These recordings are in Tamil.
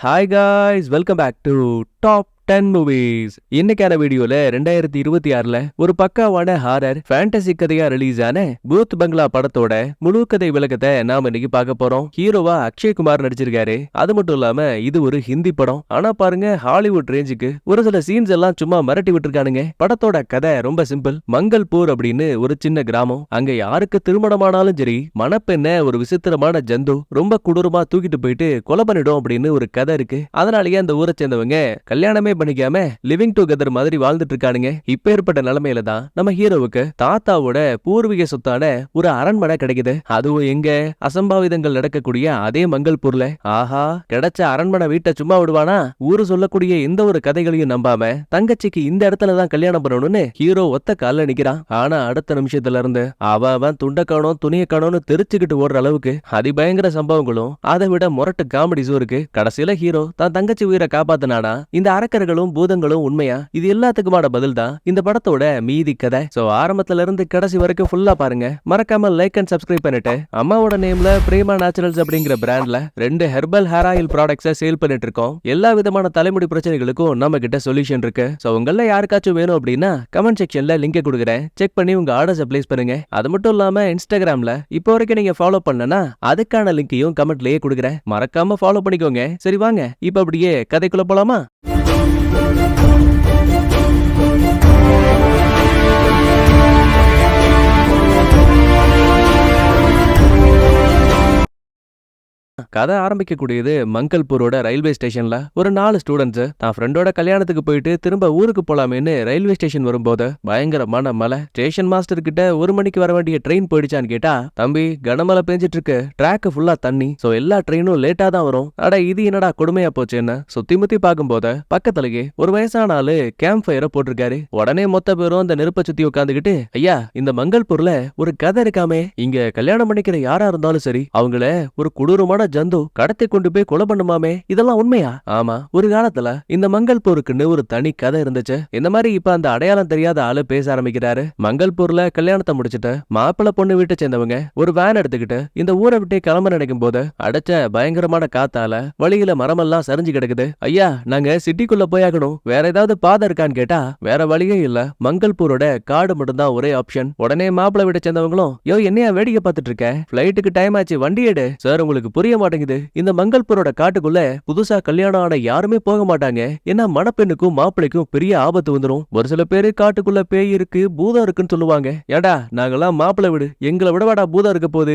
Hi guys, welcome back to top 10 movies. இன்னைக்கான வீடியோல 2026ல ஒரு பக்காவான ஹாரர் ஃபேண்டசி கதையா ரிலீஸ் ஆன பூத் பங்களா படத்தோட முழு கதை விளக்கத்தை நாம இன்னைக்கு பார்க்க போறோம். ஹீரோவா அக்ஷய் குமார் நடிச்சிருக்காரு. அது மட்டும் இல்லாம இது ஒரு ஹிந்தி படம். ஆனா பாருங்க, ஹாலிவுட் ரேஞ்சுக்கு ஒரு சில சீன்ஸ் எல்லாம் சும்மா மிரட்டி விட்டுருக்கானுங்க. படத்தோட கதை ரொம்ப சிம்பிள். மங்கள்பூர் அப்படின்னு ஒரு சின்ன கிராமம். அங்க யாருக்கு திருமணமானாலும் சரி, மணப்பெண்ண ஒரு விசித்திரமான ஜந்து ரொம்ப கொடூரமா தூக்கிட்டு போயிட்டு கொலை பண்ணிடும் அப்படின்னு ஒரு கதை இருக்கு. அதனாலேயே அந்த ஊரை சேர்ந்தவங்க கல்யாணமே பண்ணிக்காம லிவிங் டுகெதர் மாதிரி வாழ்ந்துட்டு இருக்கானுங்க. இப்ப ஏற்பட்ட நிலைமையில தான் நம்ம ஹீரோவுக்கு தாத்தாவோட பூர்வீக சொத்தான ஒரு அரண்மனை கிடைக்குது. அதுவும் எங்க அசம்பாவிதங்கள் நடக்கக்கூடிய அதே மங்கள்பூர்ல. ஆஹா, கிடைச்ச அரண்மனை வீட்டை சும்மா விடுவானா? ஊரு சொல்லக்கூடிய எந்த ஒரு கதைகளையும் நம்பாம தங்கச்சிக்கு இந்த இடத்துலதான் கல்யாணம் பண்ணணும்னு ஹீரோ ஒத்த கால்ல நிக்கிறான். ஆனா அடுத்த நிமிஷத்துல இருந்து அவன் துண்ட காணோம் துணிய காணோம்னு தெரிச்சுக்கிட்டு ஓடுற அளவுக்கு அதிபயங்கர சம்பவங்களும் அதை விட முரட்டு காமெடிஸும் இருக்கு. கடைசியில ஹீரோ தான் தங்கச்சி உயிரை காப்பாத்தினானா இந்த அரக்கர்களும் பூதங்களும் உண்மையா? இது எல்லாத்துக்குமான பதில் தான் இந்த படத்தோட மீதி கதை. சோ ஆரம்பத்துல இருந்து கடைசி வரைக்கும் ஃபுல்லா பாருங்க. மறக்காம லைக் அண்ட் சப்ஸ்கிரைப் பண்ணிட்டு அம்மாவோட நேம்ல பிரேமா நேச்சுரல்ஸ் அப்படிங்கிற பிராண்ட்ல 2 ஹெர்பல் ஹேர் ஆயில் ப்ராடக்ட்ஸை சேல் பண்ணிட்டு இருக்கோம். எல்லா விதமான தலைமுடி பிரச்சனைகளுக்கும் நம்ம கிட்ட சொல்யூஷன் இருக்கு. சோ உங்கள யாருக்காச்சும் வேணும் அப்படின்னா கமெண்ட் செக்ஷன்ல லிங்க் கொடுக்குறேன். செக் பண்ணி உங்க ஆர்டர்ஸ் பிளேஸ் பண்ணுங்க. அது மட்டும் இல்லாம இன்ஸ்டாகிராம்ல இப்போ வரைக்கும் நீங்க ஃபாலோ பண்ணனா அதுக்கான லிங்கையும் கமெண்ட்லயே கொடுக்குறேன். மறக்காம ஃபாலோ பண்ணிக்கோங்க. சரி வாங்க இப்ப அப்படியே கதைக்குள்ள போலாமா? கதை ஆரம்பிக்கக்கூடியது மங்கள்பூரோட ரயில்வே ஸ்டேஷன்ல ஒரு 4 ஸ்டூடெண்ட்ஸ் தான் ஃப்ரெண்டோட கல்யாணத்துக்கு போயிட்டு திரும்ப ஊருக்கு போலாமேன்னு ரயில்வே ஸ்டேஷன் வரும்போது பயங்கரமான மழை. ஸ்டேஷன் மாஸ்டர் கிட்ட 1 மணிக்கு வர வேண்டிய ட்ரெயின் போயிடுச்சான்னு கேட்டா, தம்பி கனமழை பெஞ்சிட்டு இருக்கு, ட்ராக் ஃபுல்லா தண்ணி, சோ எல்லா ட்ரெயினும் லேட்டா தான் வரும். அட இது என்னடா கொடுமையா போச்சுன்னு சுத்தி முத்தி பார்க்கும்போது பக்கத்துலயே ஒரு வயசான ஆளு கேம்ப் ஃபயரை போட்டிருக்காரு. உடனே மொத்த பேரும் அந்த நெருப்பை சுத்தி உட்காந்துக்கிட்டு, ஐயா இந்த மங்கள்பூர்ல ஒரு கதை இருக்காமே, இங்க கல்யாணம் பண்ணிக்கிற யாரா இருந்தாலும் சரி அவங்கள ஒரு கொடூரமான ஜந்து கடத்தி கொண்டு போய் கொலை பண்ணுமாமே, இதெல்லாம் உண்மையா? ஆமா, ஒரு காலத்துல இந்த மங்கள்பூருக்குன்னு ஒரு தனி கதை இருந்துச்சு. இந்த மாதிரி இப்ப அந்த அடையாளம் தெரியாத ஆளு பேச ஆரம்பிக்கிறாரு. மங்கள்பூர்ல கல்யாணத்தை முடிச்சிட்டு மாப்பிள்ளை பொண்ணு வீட்டை சேர்ந்தவங்க ஒரு வேன் எடுத்துக்கிட்டு இந்த ஊரை விட்டே கிளம்ப நினைக்கும் போது அடைச்ச பயங்கரமான காத்தால வழியில மரமெல்லாம் சரிஞ்சு கிடக்குது. ஐயா நாங்க சிட்டிக்குள்ள போயாகணும், வேற ஏதாவது பாதை இருக்கான்னு கேட்டா வேற வழியே இல்ல, மங்கள்பூரோட காடு மட்டும்தான் ஒரே ஆப்ஷன். உடனே மாப்பிள்ளை வீட்டை சேர்ந்தவங்களும், யோ என்னையா வேடிக்கை பார்த்துட்டு இருக்க, பிளைட்டுக்கு டைம் ஆச்சு, வண்டி எடு. சார் உங்களுக்கு புரிய மாட்டேங்குது, இந்த மங்கள்பூரோட காட்டுக்குள்ள புதுசா கல்யாணம் ஆன யாருமே போக மாட்டாங்க, ஏன்னா மணப்பெண்ணுக்கும் மாப்பிளைக்கும் பெரிய ஆபத்து வந்துரும். ஒரு சில பேரு காட்டுக்குள்ள பேய் இருக்கு பூதம் இருக்குன்னு சொல்லுவாங்க. ஏடா நாங்கெல்லாம் மாப்பிள்ளை விடு, எங்களை விடவாடா பூதம் இருக்க போது,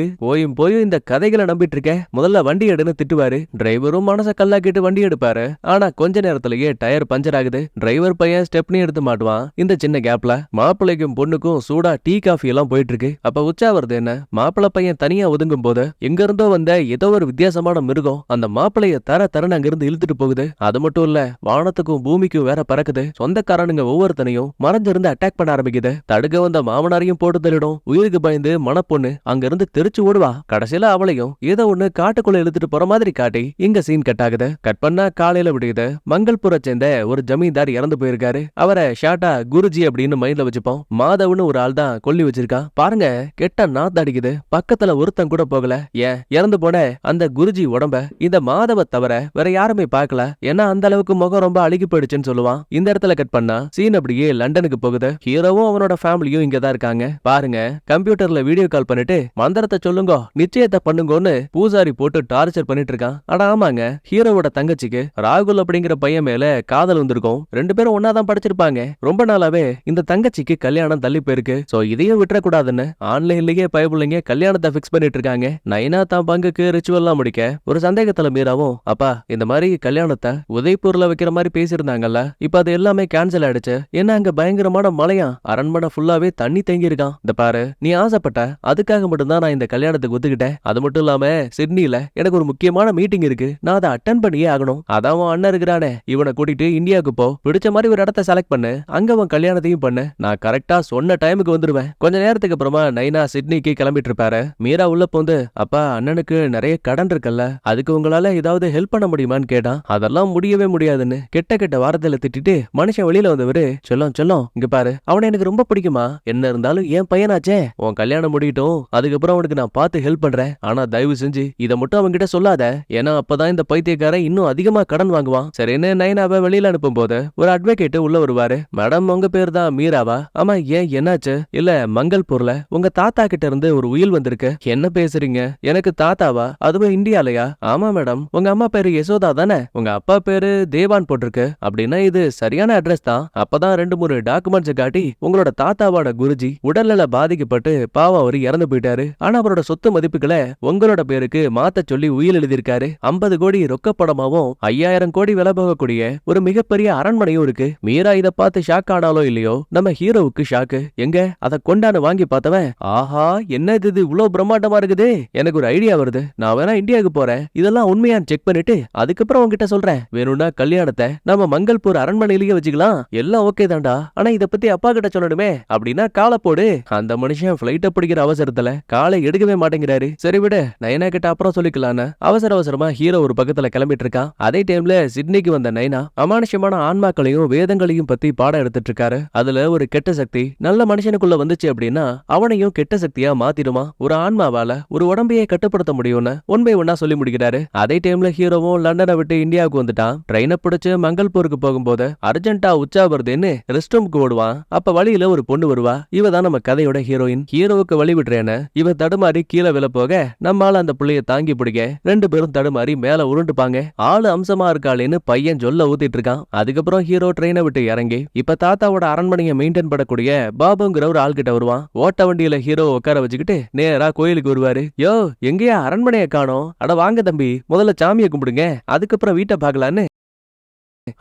போயும் இந்த கதைகளை நம்பிட்டு இருக்க, முதல்ல வண்டி எடுன்னு திட்டுவாரு. டிரைவரும் மனச கல்லாக்கிட்டு வண்டி எடுப்பாரு. ஆனா கொஞ்ச நேரத்திலேயே டயர் பஞ்சர் ஆகுது. டிரைவர் பையன் ஸ்டெப்னி எடுத்து மாட்டுவான். இந்த சின்ன கேப்ல மாப்பிள்ளைக்கும் பொண்ணுக்கும் சூடா டீ காஃபி எல்லாம் போயிட்டு இருக்கு. அப்ப உச்சா வருது என்ன, மாப்பிள்ளை பையன் தனியா ஒதுங்கும் போது எங்க இருந்தோ வந்த ஏதோ ஒரு வித்தியாசமான மிருகம் அந்த மாப்பிளைய தரன்னு அங்கிருந்து இழுத்துட்டு போகுது. அது மட்டும் இல்ல, வானத்துக்கும் பூமிக்கும் வேற பறக்குது. சொந்தக்காரனுங்க ஒவ்வொருத்தனையும் மறைஞ்சிருந்து அட்டாக் பண்ண ஆரம்பிக்குது. தடுக்க வந்த மாமனாரையும் போட்டு தள்ளிடும். உயிருக்கு பயந்து மணப்பொண்ணு அங்கிருந்து தெரிச்சு ஓடுவா. கடைசியில அவளையும் ஏதோ ஒண்ணு காட்டுக்குள்ள இழுத்துட்டு போற மாதிரி காட்டி இங்க சீன் கட் ஆகுது. கட் பண்ணா காலையில விடுது. மங்கள்பூரை சேர்ந்த ஒரு ஜமீன்தார் இறந்து போயிருக்காரு. அவரை ஷார்ட்டா குருஜி அப்படின்னு மைண்ட்ல வச்சுப்போம். மாதவன்னு ஒரு ஆள் தான் கொல்லி வச்சிருக்கான். பாருங்க கெட்ட நாத்து அடிக்குது. பக்கத்துல ஒருத்தன் கூட போகல. ஏன் இறந்து போன அந்த குருஜி உடம்ப இந்த மாதவ தவிர வேற யாருமே பார்க்கல. ஏன்னா அந்த அளவுக்கு முகம் ரொம்ப அழுகி போயிடுச்சுன்னு சொல்லுவான். இந்த இடத்துல கட் பண்ணா சீன் அப்படியே லண்டனுக்கு போகுது. ஹீரோவும் அவனோட ஃபேமிலியும் இங்கதான் இருக்காங்க. பாருங்க கம்ப்யூட்டர்ல வீடியோ கால் பண்ணிட்டு மந்திரத்தை சொல்லுங்க நிச்சயத்தை பண்ணுங்கன்னு பூசாரி போட்டு டார்ச்சர் பண்ணிட்டு இருக்கான். ஆனா ஆமாங்க, ஹீரோவோட தங்கச்சிக்கு ராகுல் அப்படிங்கிற பையன் மேல காதல் வந்திருக்கும். 2 பேரும் ஒன்னாதான் படிச்சிருப்பாங்க. ரொம்ப நாளாவே இந்த தங்கச்சிக்கு கல்யாணம் தள்ளி போயிருக்கு. சோ இதையும் விட்டுறக்கூடாதுன்னு ஆன்லைன்லயே பயபுள்ளைங்க கல்யாணத்தை பிக்ஸ் பண்ணிட்டு இருக்காங்க. நைனா தான் பங்குக்கு ரிச்சுவல்லாம் முடிக்க ஒரு சந்தேகத்துல மீறாவும், அப்பா இந்த மாதிரி கல்யாணத்தை உதய்பூர்ல வைக்கிற மாதிரி பேசியிருந்தாங்கல்ல, இப்ப அது எல்லாமே கேன்சல் ஆயிடுச்சு. ஏன்னா அங்க பயங்கரமான மழையா, அரண்மனை ஃபுல்லாவே தண்ணி தேங்கி இருக்கான். இந்த பாரு நீ ஆசைப்பட்ட அதுக்காக மட்டும்தான் நான் இந்த கல்யாணத்துக்கு ஒத்துக்கிட்டேன். அது மட்டும் இல்லாம சிட்னில எனக்கு ஒரு முக்கியமான மீட்டிங் இருக்கு, நான் அதை அட்டன் பண்ணியே ஆகணும். அதான் அண்ணன் இருக்கிறானே, இவனை கூட்டிட்டு இந்தியாவுக்கு போ, பிடிச்ச மாதிரி ஒரு இடத்த செலக்ட் பண்ணு, அங்க அவன் கல்யாணத்தையும் பண்ணு, நான் கரெக்டா சொன்ன டைமுக்கு வந்துருவேன். கொஞ்ச நேரத்துக்கு அப்புறமா நைனா சிட்னிக்கு கிளம்பிட்டு இருப்பாரு. மீரா உள்ள போந்து, அப்பா அண்ணனுக்கு நிறைய கடன் இருக்குல்ல, அதுக்கு உங்களால ஏதாவது ஹெல்ப் பண்ண முடியுமான்னு கேட்டான். அதெல்லாம் முடியவே முடியாதுன்னு கெட்ட கெட்ட வார்த்தையில திட்டிட்டு மனுஷன் வெளியில வந்தவரு, சொல்லும் சொல்லும் இங்க பாரு, அவனை எனக்கு ரொம்ப பிடிக்குமா, என்ன இருந்தாலும் என் பையனாச்சே, உன் கல்யாணம் முடியட்டும், அதுக்கப்புறம் அவனுக்கு நான் பார்த்து ஹெல்ப் பண்றேன். ஆனா தயவு செஞ்சு இதை மட்டும் அவங்க கிட்ட சொல்லாத, ஏன்னா அப்பதான் இந்த பைத்தியக்காரன் இன்னும் அதிகமா கடன் வாங்குவான். சரின்னு நைனாவை வெளியில அனுப்பும் போது ஒரு அட்வொகேட் உள்ள வருவாரு. மேடம் உங்க பேர் தான் மீராவா? ஆமா, ஏன் என்னாச்சு? இல்ல மங்கள்பூர்ல உங்க தாத்தா கிட்ட இருந்து ஒரு உயில் வந்திருக்கு. என்ன பேசுறீங்க? எனக்கு தாத்தாவா? அதுவும் இந்தியாலயா? ஆமா மேடம், உங்க அம்மா பேரு யசோதா தானே, உங்க அப்பா பேரு தேவான் போட்டிருக்கு. அப்படின்னா இது சரியான அட்ரஸ் தான். அப்பதான் 2-3 டாக்குமெண்ட்ஸ் காட்டி உங்களோட தாத்தாவோட குருஜி உடல்நல பாதிக்கப்பட்டு பாவம் அவரு இறந்து போயிட்டாரு. ஆனா அவரோட சொத்து மதிப்புகளை உங்களோட பேருக்கு மாத்த சொல்லி உயில் எழுதியிருக்காரு. 50 கோடி ரொக்க படமாவும் 5000 கோடி விலை போகக்கூடிய ஒரு மிகப்பெரிய அரண்மனையும் இருக்கு. மீரா இத பார்த்து ஷாக் ஆனாலோ இல்லையோ, நம்ம ஹீரோவுக்கு ஷாக்கு. எங்க அத கொண்டாந்து வாங்கி பார்த்தவன், ஆஹா என்ன இது இவ்வளவு பிரம்மாண்டமா இருக்குது, எனக்கு ஒரு ஐடியா வருது, நான் வேணா இந்தியாவுக்கு போறேன், இதெல்லாம் உண்மையான்னு செக் பண்ணிட்டு அதுக்கப்புறம் உங்ககிட்ட சொல்றேன். வேணும்னா கல்யாணத்தை நம்ம மங்கள்பூர் அரண்மனையிலேயே வச்சுக்கலாம், எல்லாம் ஓகே தான்டா, ஆனா இத பத்தி அப்பா கிட்ட சொல்லணுமே. அப்படின்னா காலை போடு. அந்த மனுஷன் பிளைட்ட பிடிக்கிற அவசரத்துல காலை எடுக்கவே மாட்டேங்கிறாரு. சரி விட, நயனா கிட்ட அப்புறம் சொல்லிக்கலான்னு அவசர அவசரமா ஹீரோ ஒரு பக்கத்துல கிளம்பிட்டு இருக்கான். அதே டைம்ல சிட்னிக்கு வந்த நைனா அமானுஷ்யமான ஆன்மாக்களையும் வேதங்களையும் பத்தி பாடம் எடுத்துட்டு இருக்காரு. அதுல ஒரு கெட்ட சக்தி நல்ல மனுஷனுக்குள்ள வந்துச்சு அப்படின்னா அவனையும் கெட்ட சக்தியா மாத்திடுமா. ஒரு ஆன்மாவால ஒரு உடம்பையே கட்டுப்படுத்த முடியும்னு ஒன்பை ஒன்னா சொல்லி முடிக்கிறாரு. அதே டைம்ல ஹீரோவும் லண்டனை விட்டு இந்தியாவுக்கு வந்துட்டான். ட்ரெயினை பிடிச்சு மங்கள்பூருக்கு போகும்போது அர்ஜென்டா உச்சா வருதுன்னு ரெஸ்ட் ரூமுக்கு ஓடுவான். அப்ப வழியில ஒரு பொண்ணு வருவா. இவ தான் நம்ம கதையோட ஹீரோயின். ஹீரோவுக்கு வழி விடுறேன்னு இவ தடுமாறி கீழே விழ போக நம்மால அந்த புள்ளைய தாங்கி பிடிக்க 2 பேரும் தடுமாறி மேல உருண்டுப்பாங்க. ஆளு அம்சமா இருக்காளேன்னு பையன் சொல்ல ஊத்திட்டு இருக்கான். அதுக்கப்புறம் ஹீரோ ட்ரெயினை விட்டு இறங்கி இப்ப தாத்தாவோட அரண்மனையை மெயின்டைன் பண்ணக்கூடிய பாபுங்கிற ஒரு ஆள் கிட்ட வருவான். ஓட்ட வண்டியில ஹீரோ உட்கார வச்சுக்கிட்டு நேரா கோயிலுக்கு வருவாரு. யோ எங்கயா அரண்மனையை காணோம்? அட வாங்க தம்பி, முதல்ல சாமியை கும்பிடுங்க, அதுக்கப்புறம் வீட்டை பார்க்கலான்னு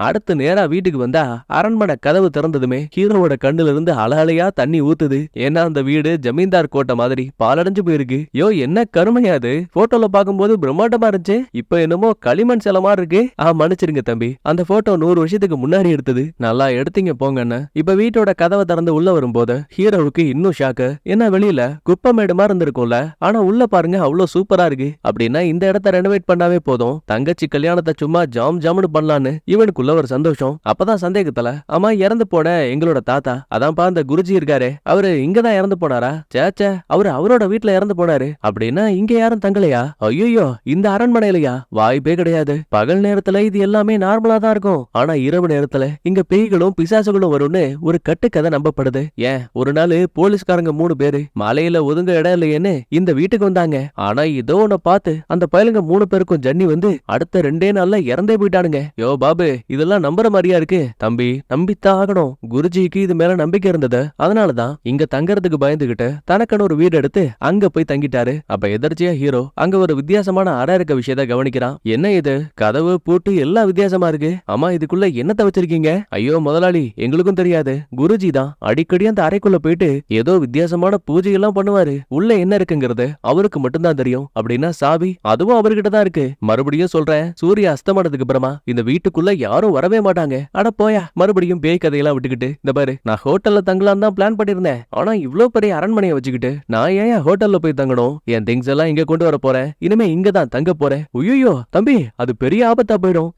அடுத்து நேரா வீட்டுக்கு வந்தா அரண்மனை கதவு திறந்ததுமே ஹீரோவோட கண்ணுல இருந்து அலையா தண்ணி ஊத்துது. ஏன்னா அந்த வீடு ஜமீன்தார் கோட்டை மாதிரி பாலடைஞ்சு போயிருக்கு. யோ என்ன கருமையாது, போட்டோல பாக்கும்போது பிரம்மாண்டமா இருந்துச்சு, இப்ப என்னமோ களிமண் சிலமா இருக்கு. மன்னிச்சிருங்க தம்பி, அந்த போட்டோ 100 வருஷத்துக்கு முன்னாடி எடுத்தது, நல்லா எடுத்தீங்க போங்கன்னு. இப்ப வீட்டோட கதவை திறந்து உள்ள வரும்போது ஹீரோவுக்கு இன்னும் ஷாக்கு. ஏன்னா வெளியில குப்பமேடு மாதிரி இருந்திருக்கும்ல, ஆனா உள்ள பாருங்க அவ்வளவு சூப்பரா இருக்கு. அப்படின்னா இந்த இடத்த ரெனோவேட் பண்ணாவே போதும், தங்கச்சி கல்யாணத்தை சும்மா ஜாம் ஜாம்னு பண்ணலான்னு இவனுக்குள்ள ஒரு சந்தோஷம். அப்பதான் சந்தேகத்துல, ஆமா இறந்து போன எங்களோட தாத்தா அதான்ப்பா அந்த குருஜி இருக்காரு, அவரு இங்கதான் இறந்து போனாரா? சேச்சே, அவரு அவரோட வீட்டுல இறந்து போனாரு. அப்படின்னா இங்க யாரும் தங்கலையா? ஐயோ இந்த அரண்மனையிலயா? வாய்ப்பே கிடையாது. பகல் நேரத்துல இது எல்லாமே நார்மலா தான் இருக்கும், ஆனா இரவு நேரத்துல இங்க பேய்களும் பிசாசுகளும் வரும்னு ஒரு கட்டுக்கதை நம்பப்படுது. ஏன் ஒரு நாள் போலீஸ்காரங்க 3 பேரு மலையில ஒதுங்க இடம் இல்லையேன்னு இந்த வீட்டுக்கு வந்தாங்க. ஆனா இதோ உன்னை பார்த்து அந்த பயலுங்க 3 பேருக்கும் ஜன்னி வந்து அடுத்த 2 நாள்ல இறந்தே போயிட்டானுங்க. யோ பாபு, இதெல்லாம் நம்புற மாதிரியா இருக்கு? தம்பி நம்பித்தான் ஆகணும். குருஜிக்கு இது மேல நம்பிக்கை இருந்தது, அதனாலதான் இங்க தங்கறதுக்கு பயந்துகிட்டு தனக்குன்னு ஒரு வீடு எடுத்து அங்க போய் தங்கிட்டாரு. அப்ப எதர்ச்சியா ஹீரோ அங்க ஒரு வித்தியாசமான அறை இருக்க விஷயத்த கவனிக்கிறான். என்ன இது, கதவு பூட்டு எல்லாம் வித்தியாசமா இருக்கு. ஆமா இதுக்குள்ள என்னத்த வச்சிருக்கீங்க? ஐயோ முதலாளி, எங்களுக்கும் தெரியாது, குருஜி தான் அடிக்கடி அந்த அறைக்குள்ள போயிட்டு ஏதோ வித்தியாசமான பூஜை எல்லாம் பண்ணுவாரு, உள்ள என்ன இருக்குங்கிறது அவருக்கு மட்டும்தான் தெரியும். அப்படின்னா சாவி அதுவும் அவர்கிட்ட தான் இருக்கு. மறுபடியும் சொல்றேன், சூரிய அஸ்தமனத்துக்கு அப்புறமா இந்த வீட்டுக்குள்ள யாரும் வரவே மாட்டாங்க. அட போயா, மறுபடியும் பேய் கதையெல்லாம் விட்டுக்கிட்டு. இந்த பாரு, நான் ஹோட்டல்ல தங்கலாம் தான் பிளான் பண்ணிருந்தேன், ஆனா இவ்ளோ பெரிய அரண்மனையை வச்சுக்கிட்டு நான் ஏன் ஹோட்டல்ல போய் தங்கணும்? என் திங்ஸ் எல்லாம் இங்க கொண்டு வர போறேன், இனிமே இங்க தான் தங்க போறேன். ஐயோ தம்பி, அது பெரிய ஆபத்தா போயிடும்.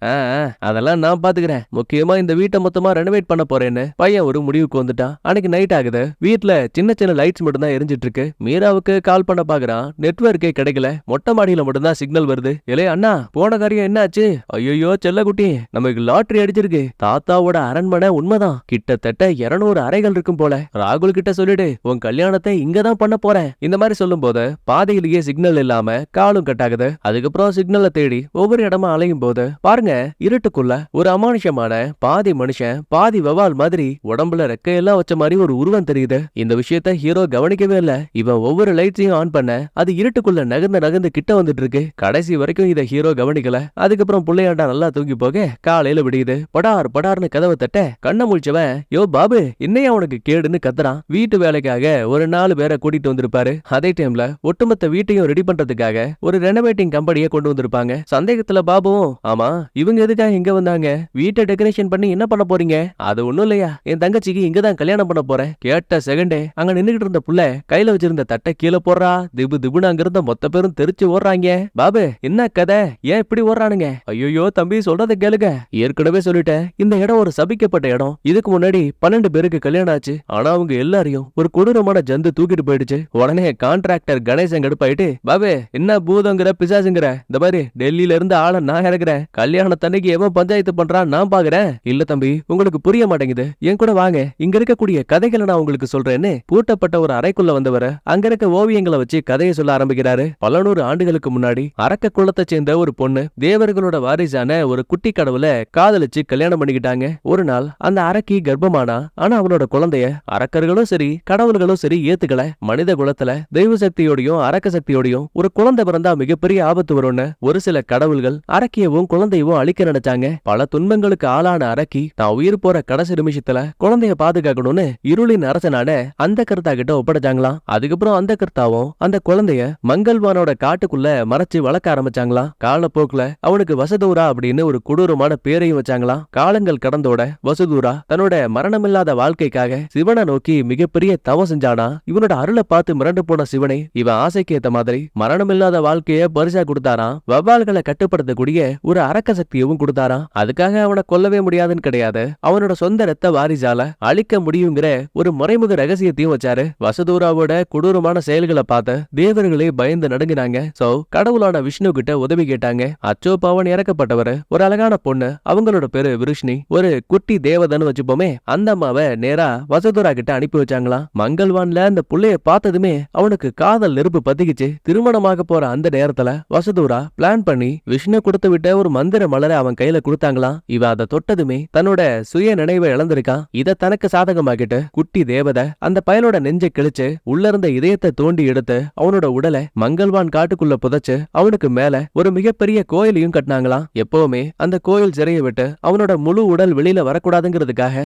அதெல்லாம் நான் பாத்துக்கிறேன், முக்கியமா இந்த வீட்டை மொத்தமா ரெனோவேட் பண்ண போறேன்னு பையன் ஒரு முடிவுக்கு வந்துட்டான். அன்னைக்கு நைட் ஆகுது. வீட்டுல சின்ன சின்ன லைட்ஸ் மட்டும் தான் எரிஞ்சிட்டு இருக்கு. மீராவுக்கு கால் பண்ண பாக்குறான், நெட்வொர்க்கே கிடைக்கல. மொட்டை மாடியில மட்டும் தான் சிக்னல் வருது. இலே அண்ணா, போன காரியம் என்னாச்சு? ஐயோ செல்லக்குட்டி, நமக்கு லாட்டரி அடிச்சிருக்கு. தாத்தாவோட அரண்மனை உண்மைதான், கிட்டத்தட்ட 200 அறைகள் இருக்கும் போல. ராகுல் கிட்ட சொல்லிடு, உன் கல்யாணத்தை இங்கதான் பண்ண போறேன். இந்த மாதிரி சொல்லும் போது பாதையிலேயே சிக்னல் இல்லாம காலும் கட் ஆகுது. அதுக்கப்புறம் சிக்னலை தேடி ஒவ்வொரு இடமா அலையும் போது பாருங்க, இருட்டுக்குள்ள ஒரு அமானுஷமான பாதி மனுஷன் பாதி வவால் மாதிரி உடம்புல ரெக்கையெல்லாம் வச்ச மாதிரி ஒரு உருவம் தெரியுது. இந்த விஷயத்த ஹீரோ கவனிக்கவே இல்ல. இவன் ஒவ்வொரு லைட்ஸையும் ஆன் பண்ண அது இருட்டுக்குள்ள நகர்ந்து கிட்ட வந்துட்டு இருக்கு. கடைசி வரைக்கும் இதை ஹீரோ கவனிக்கல. அதுக்கப்புறம் புள்ளையாண்டா நல்லா தூங்கி போக காலையில கையில விடியுது. படார் படார்னு கதவை தட்ட கண்ண முழிச்சவன், யோ பாபு, என்னையா உனக்கு கேடுன்னு கத்துறான். வீட்டு வேலைக்காக ஒரு 4 பேரை கூட்டிட்டு வந்திருப்பாரு. அதே டைம்ல ஒட்டுமொத்த வீட்டையும் ரெடி பண்றதுக்காக ஒரு ரெனோவேட்டிங் கம்பெனியை கொண்டு வந்திருப்பாங்க. சந்தேகத்துல பாபுவும், ஆமா இவங்க எதுக்காக இங்க வந்தாங்க, வீட்டை டெக்கரேஷன் பண்ணி என்ன பண்ண போறீங்க? அது ஒண்ணும் இல்லையா, என் தங்கச்சிக்கு இங்கதான் கல்யாணம் பண்ண போறேன். கேட்ட செகண்டே அங்க நின்னுகிட்டு இருந்த புள்ள கையில வச்சிருந்த தட்டை கீழே போடுறா. திபு திபுன்னு அங்க இருந்த மொத்த பேரும் தெரிச்சு ஓடுறாங்க. பாபு, என்ன கதை, ஏன் இப்படி ஓடுறானுங்க? ஐயோ தம்பி, சொல்றதை கேளுங்க. ஏற்கனவே சொல்லிட்டேன், இந்த இடம் ஒரு சபிக்கப்பட்ட இடம். இதுக்கு முன்னாடி 12 பேருக்கு கல்யாணம் ஆச்சு. ஆனா அவங்க எல்லாரையும் ஒரு கொடூரமான ஜந்து தூக்கிட்டு போயிடுச்சு. உடனே கான்ட்ராக்டர் கணேசன் கடுப்பாயிட்டு, பாபு என்ன பூதங்கிற பிசாசுங்கிற, இந்த மாதிரி டெல்லியில இருந்து ஆள நான் இறக்குறேன். கல்யாணத்தன்னைக்கு எவன் பஞ்சாயத்து பண்றான் நான் பாக்குறேன். இல்ல தம்பி, உங்களுக்கு புரிய மாட்டேங்குது, என் கூட வாங்க, இங்க இருக்கக்கூடிய கதைகளை நான் உங்களுக்கு சொல்றேன்னு பூட்டப்பட்ட ஒரு அறைக்குள்ள வந்தவர அங்க இருக்க ஓவியங்களை வச்சு கதையை சொல்ல ஆரம்பிக்கிறாரு. பல 100 ஆண்டுகளுக்கு முன்னாடி அரக்க குலத்தை சேர்ந்த ஒரு பொண்ணு தேவர்களோட வாரிசான ஒரு குட்டி கடவுளை காதலிச்சு கல்யாணம் பண்ணிக்கிட்டாங்க. ஒரு நாள் அந்த அரக்கி கர்ப்பமானா. ஆனா அவனோட குழந்தைய அரக்கர்களும் சரி கடவுள்களும் சரி ஏத்துக்கல. மனித குலத்துல தெய்வ சக்தியோடையும் அரக்க சக்தியோடையும் ஒரு குழந்தை பிறந்தா மிகப்பெரிய ஆபத்து வரும்னு ஒரு சில கடவுள்கள் அரக்கியவும் குழந்தையவும் அழிக்க நினைச்சாங்க. பல துன்பங்களுக்கு ஆளான அரக்கி தான் உயிர் போற கடைசி நிமிஷத்துல குழந்தைய பாதுகாக்கணும்னு இருளின் அரசனான அந்த கர்த்தா கிட்ட ஒப்படைச்சாங்களாம். அதுக்கப்புறம் அந்த கர்த்தாவும் அந்த குழந்தைய மங்கள்வானோட காட்டுக்குள்ள மறைச்சு வளர்க்க ஆரம்பிச்சாங்களாம். காலப்போக்குல அவனுக்கு வசதூரா அப்படின்னு ஒரு கொடூரமான பேரையும் வச்சாங்களாம். காலங்கள் கடந்தோட வசுதூரா தன்னோட மரணமில்லாத வாழ்க்கைக்காக சிவனை நோக்கி மிகப்பெரிய தவம் செஞ்சானா. இவனோட அருளை பார்த்து மிரண்டு போன சிவனை இவன் ஆசைக்கு ஏத்த மாதிரி மரணமில்லாத வாழ்க்கைய பரிசா கொடுத்தாராம். வவ்வால்களை கட்டுப்படுத்தக்கூடிய ஒரு அரக்க சக்தியவும் கொடுத்தாராம். அதுக்காக அவனை கொல்லவே முடியாதுன்னு கிடையாது, அவனோட சொந்த ரத்த வாரிசால அழிக்க முடியுங்கிற ஒரு மறைமுக ரகசியத்தையும் வச்சாரு. வசுதூராவோட கொடூரமான செயல்களை பார்த்த தேவர்களே பயந்து நடுங்கினாங்க. சோ கடவுளான விஷ்ணு கிட்ட உதவி கேட்டாங்க. அச்சோ பாவன் இறக்கப்பட்டவர் ஒரு அழகான பொண்ணு, அவங்களோட பேரு விருஷ்ணி, ஒரு குட்டி தேவதன்னு வச்சுப்போமே. அந்த அம்மாவை நேரா வசுதூரா கிட்ட அனுப்பி வச்சாங்களாம். மங்கள்வான்ல அந்த புள்ளைய பார்த்ததுமே அவனுக்கு காதல் நெருப்பு பத்திக்கிச்சு. திருமணமாக போற அந்த நேரத்துல வசுதூரா பிளான் பண்ணி விஷ்ணு கொடுத்து விட்ட ஒரு மந்திர மலரை அவன் கையில கொடுத்தாங்களாம். இவன் அதை தொட்டதுமே தன்னோட சுய நினைவை இழந்திருக்கான். இத தனக்கு சாதகமாக்கிட்டு குட்டி தேவதை அந்த பயலோட நெஞ்சை கிழிச்சு உள்ள இருந்த இதயத்தை தோண்டி எடுத்து அவனோட உடலை மங்கள்வான் காட்டுக்குள்ள புதைச்சு அவனுக்கு மேல ஒரு மிகப்பெரிய கோயிலையும் கட்டினாங்களாம். எப்பவுமே அந்த கோயில் சிறையை விட்டு அவனோட முழு உடல் வெளியில வரக்கூடாதுங்கிறதுக்காக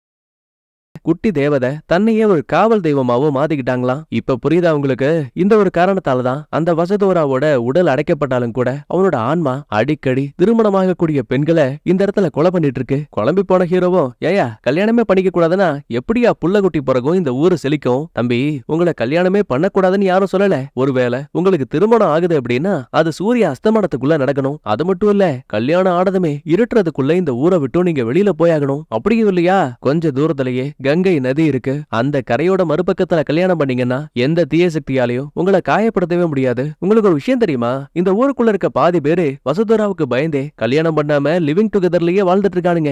குட்டி தேவதை தன்னையே ஒரு காவல் தெய்வமாவும் மாத்திக்கிட்டாங்களாம். இப்ப புரியுதா உங்களுக்கு? இந்த ஒரு காரணத்தாலதான் அந்த வசதோராவோட உடல் அடைக்கப்பட்டாலும் கூட அவனோட ஆன்மா அடிக்கடி திருமணமாக கூடிய பெண்களை இந்த இடத்துல கொலை பண்ணிட்டு இருக்கு. குழம்பி போன ஹீரோவும், ஏயா கல்யாணமே பண்ணிக்க கூடாதுன்னா எப்படியா புள்ள குட்டி பிறகும் இந்த ஊரு செழிக்கும்? தம்பி, உங்களை கல்யாணமே பண்ணக்கூடாதுன்னு யாரும் சொல்லல. ஒருவேளை உங்களுக்கு திருமணம் ஆகுது அப்படின்னா அது சூரிய அஸ்தமனத்துக்குள்ள நடக்கணும். அது மட்டும் இல்ல, கல்யாணம் ஆனதுமே இருட்டுறதுக்குள்ள இந்த ஊரை விட்டு நீங்க வெளியில போயாகணும். அப்படியும் இல்லையா, கொஞ்ச தூரத்திலேயே கங்கை நதி இருக்கு. அந்த கரையோட மறுபக்கத்துல கல்யாணம் பண்ணீங்கன்னா எந்த தீய சக்தியாலையும் உங்களை காயப்படுத்தவே முடியாது. உங்களுக்கு ஒரு விஷயம் தெரியுமா? இந்த ஊருக்குள்ள இருக்க பாதி பேரு வசுதராவுக்கு பயந்தே கல்யாணம் பண்ணாம லிவிங் டுகெதர்லயே வாழ்ந்துட்டு இருக்கானுங்க.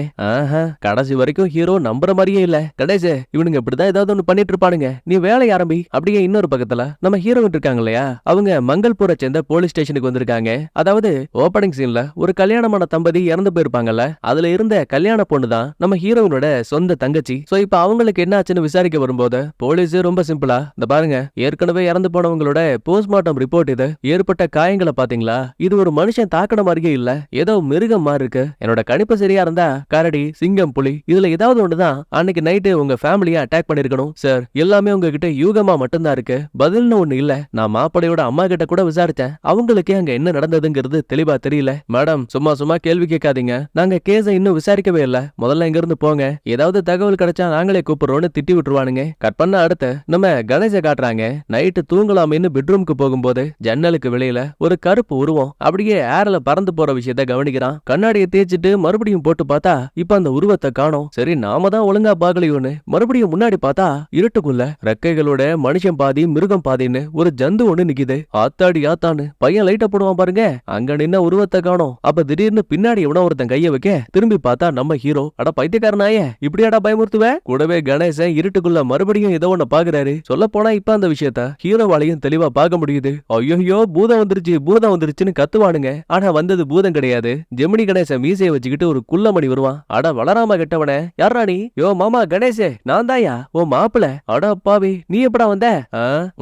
கடைசி வரைக்கும் ஹீரோ நம்புற மாதிரியே இல்ல. கடைசி இவனுங்க இப்படிதான் ஏதாவது ஒண்ணு பண்ணிட்டு இருப்பானுங்க, நீ வேலை ஆரம்பி. அப்படியே இன்னொரு பக்கத்துல நம்ம ஹீரோயின் இருக்காங்க இல்லையா, அவங்க மங்கள்பூரை சேர்ந்த போலீஸ் ஸ்டேஷனுக்கு வந்திருக்காங்க. அதாவது ஓபனிங் சீன்ல ஒரு கல்யாணமான தம்பதி இறந்து போயிருப்பாங்கல்ல, அதுல இருந்த கல்யாண பொண்ணுதான் நம்ம ஹீரோயினோட சொந்த தங்கச்சி. சோ இப்ப அவங்களுக்கு என்ன ஆச்சுன்னு விசாரிக்க வரும்போது போலீஸ் ரொம்ப சிம்பிளா, இந்த பாருங்க, ஏற்கனவே இறந்து போனவங்களோட போஸ்ட்மார்ட்டம் ரிப்போர்ட் இது, ஏற்பட்ட காயங்களை பாத்தீங்களா, இது ஒரு மனுஷன் தாக்கன மாதிரியே இல்ல, ஏதோ மிருகம் மாதிரி இருக்கு. என்னோட கணிப்பு சரியா இருந்தா கரடி, சிங்கம், புலி இதுல ஏதாவது ஒண்ணுதான் அன்னைக்கு நைட்டு உங்க ஃபேமிலியை அட்டாக் பண்ணிருக்கணும். சார், எல்லாமே உங்ககிட்ட யூகமா மட்டும்தான் இருக்கு, பதில்னு ஒண்ணு இல்ல. நான் மாப்பிளையோட அம்மா கிட்ட கூட விசாரிச்சேன், அவங்களுக்கே அங்க என்ன நடந்ததுங்கிறது தெளிவா தெரியல. மேடம், சும்மா சும்மா கேள்வி கேட்காதீங்க, நாங்க கேஸை இன்னும் விசாரிக்கவே இல்ல, முதல்ல இங்க இருந்து போங்க, ஏதாவது தகவல் கிடைச்சா நாங்களே கூப்பிடுறோம்னு திட்டி விட்டுருவானுங்க. கட் பண்ண அடுத்து நம்ம கணேச காட்டுறாங்க. நைட்டு தூங்கலாமேன்னு பெட்ரூமுக்கு போகும்போது ஜன்னலுக்கு வெளியில ஒரு கருப்பு உருவம் அப்படியே ஏர்ல பறந்து போற விஷயத்த கவனிக்கிறான். கண்ணாடியை தேய்ச்சிட்டு மறுபடியும் போட்டு பார்த்தா இப்ப அந்த உருவத்தை காணோம். சரி, நாம தான் ஒழுங்கா பாக்கலையோன்னு மறுபடியும் முன்னாடி பார்த்தா இருட்டுக்குள்ள ரெக்கைகளோட மனுஷன் பாதி மிருகம் பாதின்னு ஒரு ஜந்து ஒண்ணு நிக்குது. ஆத்தாடி ஆத்தான்னு பையன் லைட்ட போடுவான் பாருங்க, அங்க நின்ன உருவத்தை காணோம். அப்ப திடீர்னு பின்னாடி எவனோ ஒருத்தன் கைய வைக்க திரும்பி பார்த்தா நம்ம ஹீரோ. அட பைத்தியக்காரனாயே, இப்படியாடா பயமுறுத்துவ? கூட கூடவே கணேசன் இருட்டுக்குள்ள மறுபடியும் ஏதோ ஒண்ண பாக்குறாரு. சொல்ல போனா இப்ப அந்த விஷயத்த ஹீரோவாலையும் தெளிவா பார்க்க முடியுது. ஐயோ பூதம் வந்துருச்சு பூதம் வந்துருச்சுன்னு கத்துவானுங்க. ஆனா வந்தது பூதம் கிடையாது. ஜெமினி கணேசன் மீசையை வச்சுக்கிட்டு ஒரு குள்ளமணி வருவான். அட வளராம கெட்டவனே, யாரா நீ? யோ மாமா கணேசே, நான் தாயா ஓ மாப்பிள. அட அப்பாவி, நீ எப்படா வந்த?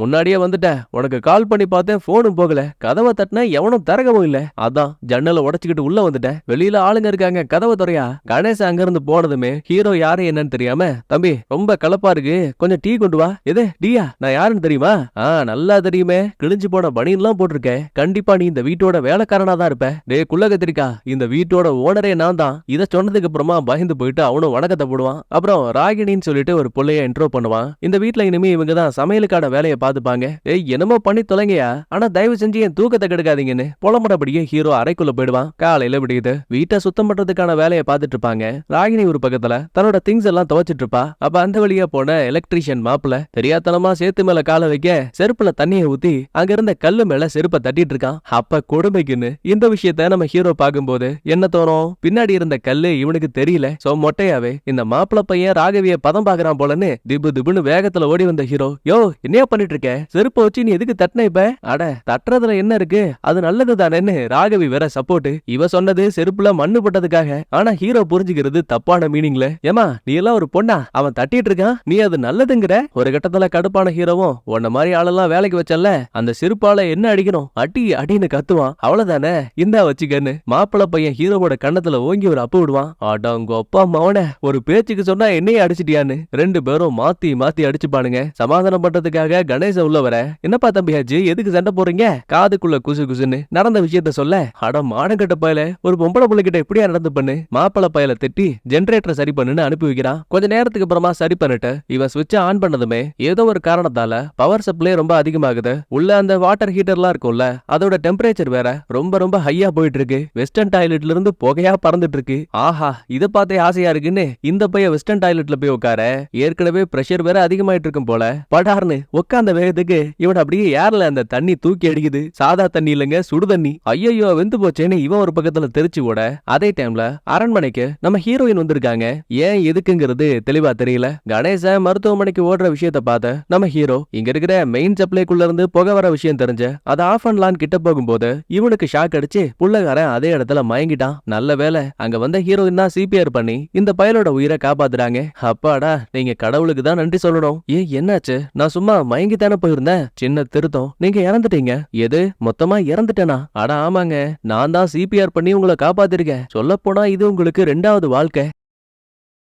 முன்னாடியே வந்துட்ட. உனக்கு கால் பண்ணி பார்த்தேன், போனும் போகல. கதவை தட்டின எவனும் திறக்கவும் இல்ல. அதான் ஜன்னலை உடைச்சுக்கிட்டு உள்ள வந்துட்டேன். வெளியில ஆளுங்க இருக்காங்க, கதவை துறையா. கணேசன் அங்க இருந்து போனதுமே ஹீரோ யாரு என்னன்னு தெரியாம, தம்பி ரொம்ப கலப்பா இருக்கு, கொஞ்சம் டீ கொண்டு வா. எது டீயா? நான் யாருன்னு தெரியுமா? நல்லா தெரியுமே, கிழிஞ்சு போன பனியன்லாம் போட்டிருக்க. கண்டிப்பா நீ இந்த வீட்டோட வேலைக்காரனா தான் இருப்ப. டே குள்ள கத்திரிக்கா, இந்த வீட்டோட ஓனரே நான் தான். இத சொன்னதுக்கு அப்புறமா பயந்து போயிட்டு அவனும் வணக்கத்தை போடுவான். அப்புறம் ராகிணின்னு சொல்லிட்டு ஒரு புள்ளைய இன்ட்ரோ பண்ணுவான். இந்த வீட்ல இனிமே இவங்க தான் சமையலுக்கான வேலையை பாத்துப்பாங்க. ஏய் என்னமோ பண்ணி தொலைங்கயா, ஆனா தயவு செஞ்சு என் தூக்கத்தை கெடுக்காதீங்கன்னு புலம்புறபடியே ஹீரோ அறைக்குள்ள போயிடுவான். காலையில விடியுது. வீட்டை சுத்தம் பண்றதுக்கான வேலையை பார்த்துட்டு இருப்பாங்க. ராகினி ஒரு பக்கத்துல தன்னோட திங்ஸ் எல்லாம் துவைச்சிட்டு இருப்பா. அப்ப அந்த வழியா போன எலக்ட்ரீஷியன் மாப்பிள தெரியாதனமா சேத்து மேல கால வைக்க செருப்புல தண்ணியை ஊத்தி அங்க இருந்த கல்லு மேல செருப்பை தட்டிட்டு இருக்கான். அப்ப கொடுமைக்குன்னு இந்த விஷயத்த நம்ம ஹீரோ பாக்கும்போது என்ன தோணும், பின்னாடி இருந்த கல்லு இவனுக்கு தெரியல. சோ மொட்டையாவே இந்த மாப்பிள பையன் ராகவிய பதம் பாக்குறான் போலன்னு திபு திபுன்னு வேகத்துல ஓடி வந்த ஹீரோ, யோ என்னையா பண்ணிட்டு இருக்க? செருப்பை வச்சு நீ எதுக்கு தட்டின? இப்ப அட தட்டுறதுல என்ன இருக்கு, அது நல்லது தானேன்னு ராகவி வேற சப்போர்ட். இவ சொன்னது செருப்புல மண்ணு பட்டதுக்காக. ஆனா ஹீரோ புரிஞ்சுக்கிறது தப்பான மீனிங்ல. ஏமா நீ எல்லாம் ஒரு பொண்ணா? அவன் தட்டிட்டு இருக்கான், நீ அது நல்லதுங்கிற. ஒரு கட்டத்துல கடுப்பான ஹீரோவும், உன்ன மாதிரி ஆளெல்லாம் வேலைக்கு வச்சல, அந்த செருப்பால என்ன அடிக்கணும், அடி அடின்னு கத்துவான். அவ்வளவுதானே, இந்தா வச்சுக்கன்னு மாப்பிள பையன் ஹீரோவோட கண்ணத்துல ஓங்கி ஒரு அப்பு விடுவான். அடங்க அப்பா மவன, ஒரு பேச்சுக்கு சொன்னா என்னையே அடிச்சிட்டியான்னு ரெண்டு பேரும் மாத்தி மாத்தி அடிச்சுப்பானுங்க. சமாதானம் பண்றதுக்காக கணேச உள்ள வர, என்னப்பா தம்பியாச்சு எதுக்கு சண்டை போறீங்க? காதுக்குள்ள குசு குசுன்னு நடந்த விஷயத்த சொல்ல, அட மானங்கட்ட பயல, ஒரு பொம்பளை பிள்ளைகிட்ட எப்படியா நடந்து பண்ணு? மாப்பிள பயல திட்டி ஜெனரேட்டரை சரி பண்ணுன்னு அனுப்பி வைக்கிறான். கொஞ்ச நேரத்துக்கு அப்புறமா சரி பண்ணிட்டு இவன் சுவிட்ச ஆன் பண்ணதுமே ஏதோ ஒரு காரணத்தால பவர் சப்ளை ரொம்ப அதிகமாகுது. உள்ள அந்த வாட்டர் ஹீட்டர்லாம் இருக்கும்ல, அதோட டெம்பரேச்சர் வேற ரொம்ப ரொம்ப ஹையா போயிட்டு இருக்கு. வெஸ்டர்ன் டாய்லெட்ல இருந்து புகையா பறந்துட்டு இருக்கு. ஆஹா, இத பார்த்தே ஆசையா இருக்குன்னு இந்த பைய வெஸ்டர்ன் டாய்லெட்ல போய் உட்கார, ஏற்கனவே பிரஷர் வேற அதிகமாயிட்டு இருக்கும் போல. படார்னு உட்கார்ந்த வேகத்துக்கு இவன் அப்படியே ஏர்ல அந்த தண்ணி தூக்கி அடிக்குது. சாதா தண்ணி இல்லங்க, சுடு தண்ணி. ஐயோ வெந்து போச்சேன்னு இவன் ஒரு பக்கத்துல தெரிச்சு ஓட, அதே டைம்ல அரண்மனைக்கு நம்ம ஹீரோயின் வந்திருக்காங்க. ஏன் எதுக்குங்கிறது தெளிவா தெரியல. கணேச மருத்துவமனைக்கு ஓடுற விஷயத்த பார்த்த நம்ம ஹீரோ இங்க இருக்கிற மெயின் சப்ளைக்குள்ள இருந்து புகை வர விஷயம் தெரிஞ்ச அதை ஆஃப் பண்ணலான்னு கிட்ட போகும்போது இவனுக்கு ஷாக் அடிச்சு புள்ளகாரன் அதே இடத்துல மயங்கிட்டான். நல்ல வேலை அங்க வந்த ஹீரோயின் தான் சிபிஆர் பண்ணி இந்த பயலோட உயிரை காப்பாத்துறாங்க. அப்பாடா, நீங்க கடவுளுக்கு தான் நன்றி சொல்லணும். என்னாச்சு? நான் சும்மா மயங்கி தானே போயிருந்தேன். சின்ன திருத்தம், நீங்க இறந்துட்டீங்க. எது மொத்தமா இறந்துட்டேனா? அட ஆமாங்க, நான் தான் சிபிஆர் பண்ணி உங்களை காப்பாத்திருக்கேன். சொல்ல போனா இது உங்களுக்கு 2வது வாழ்க்கை.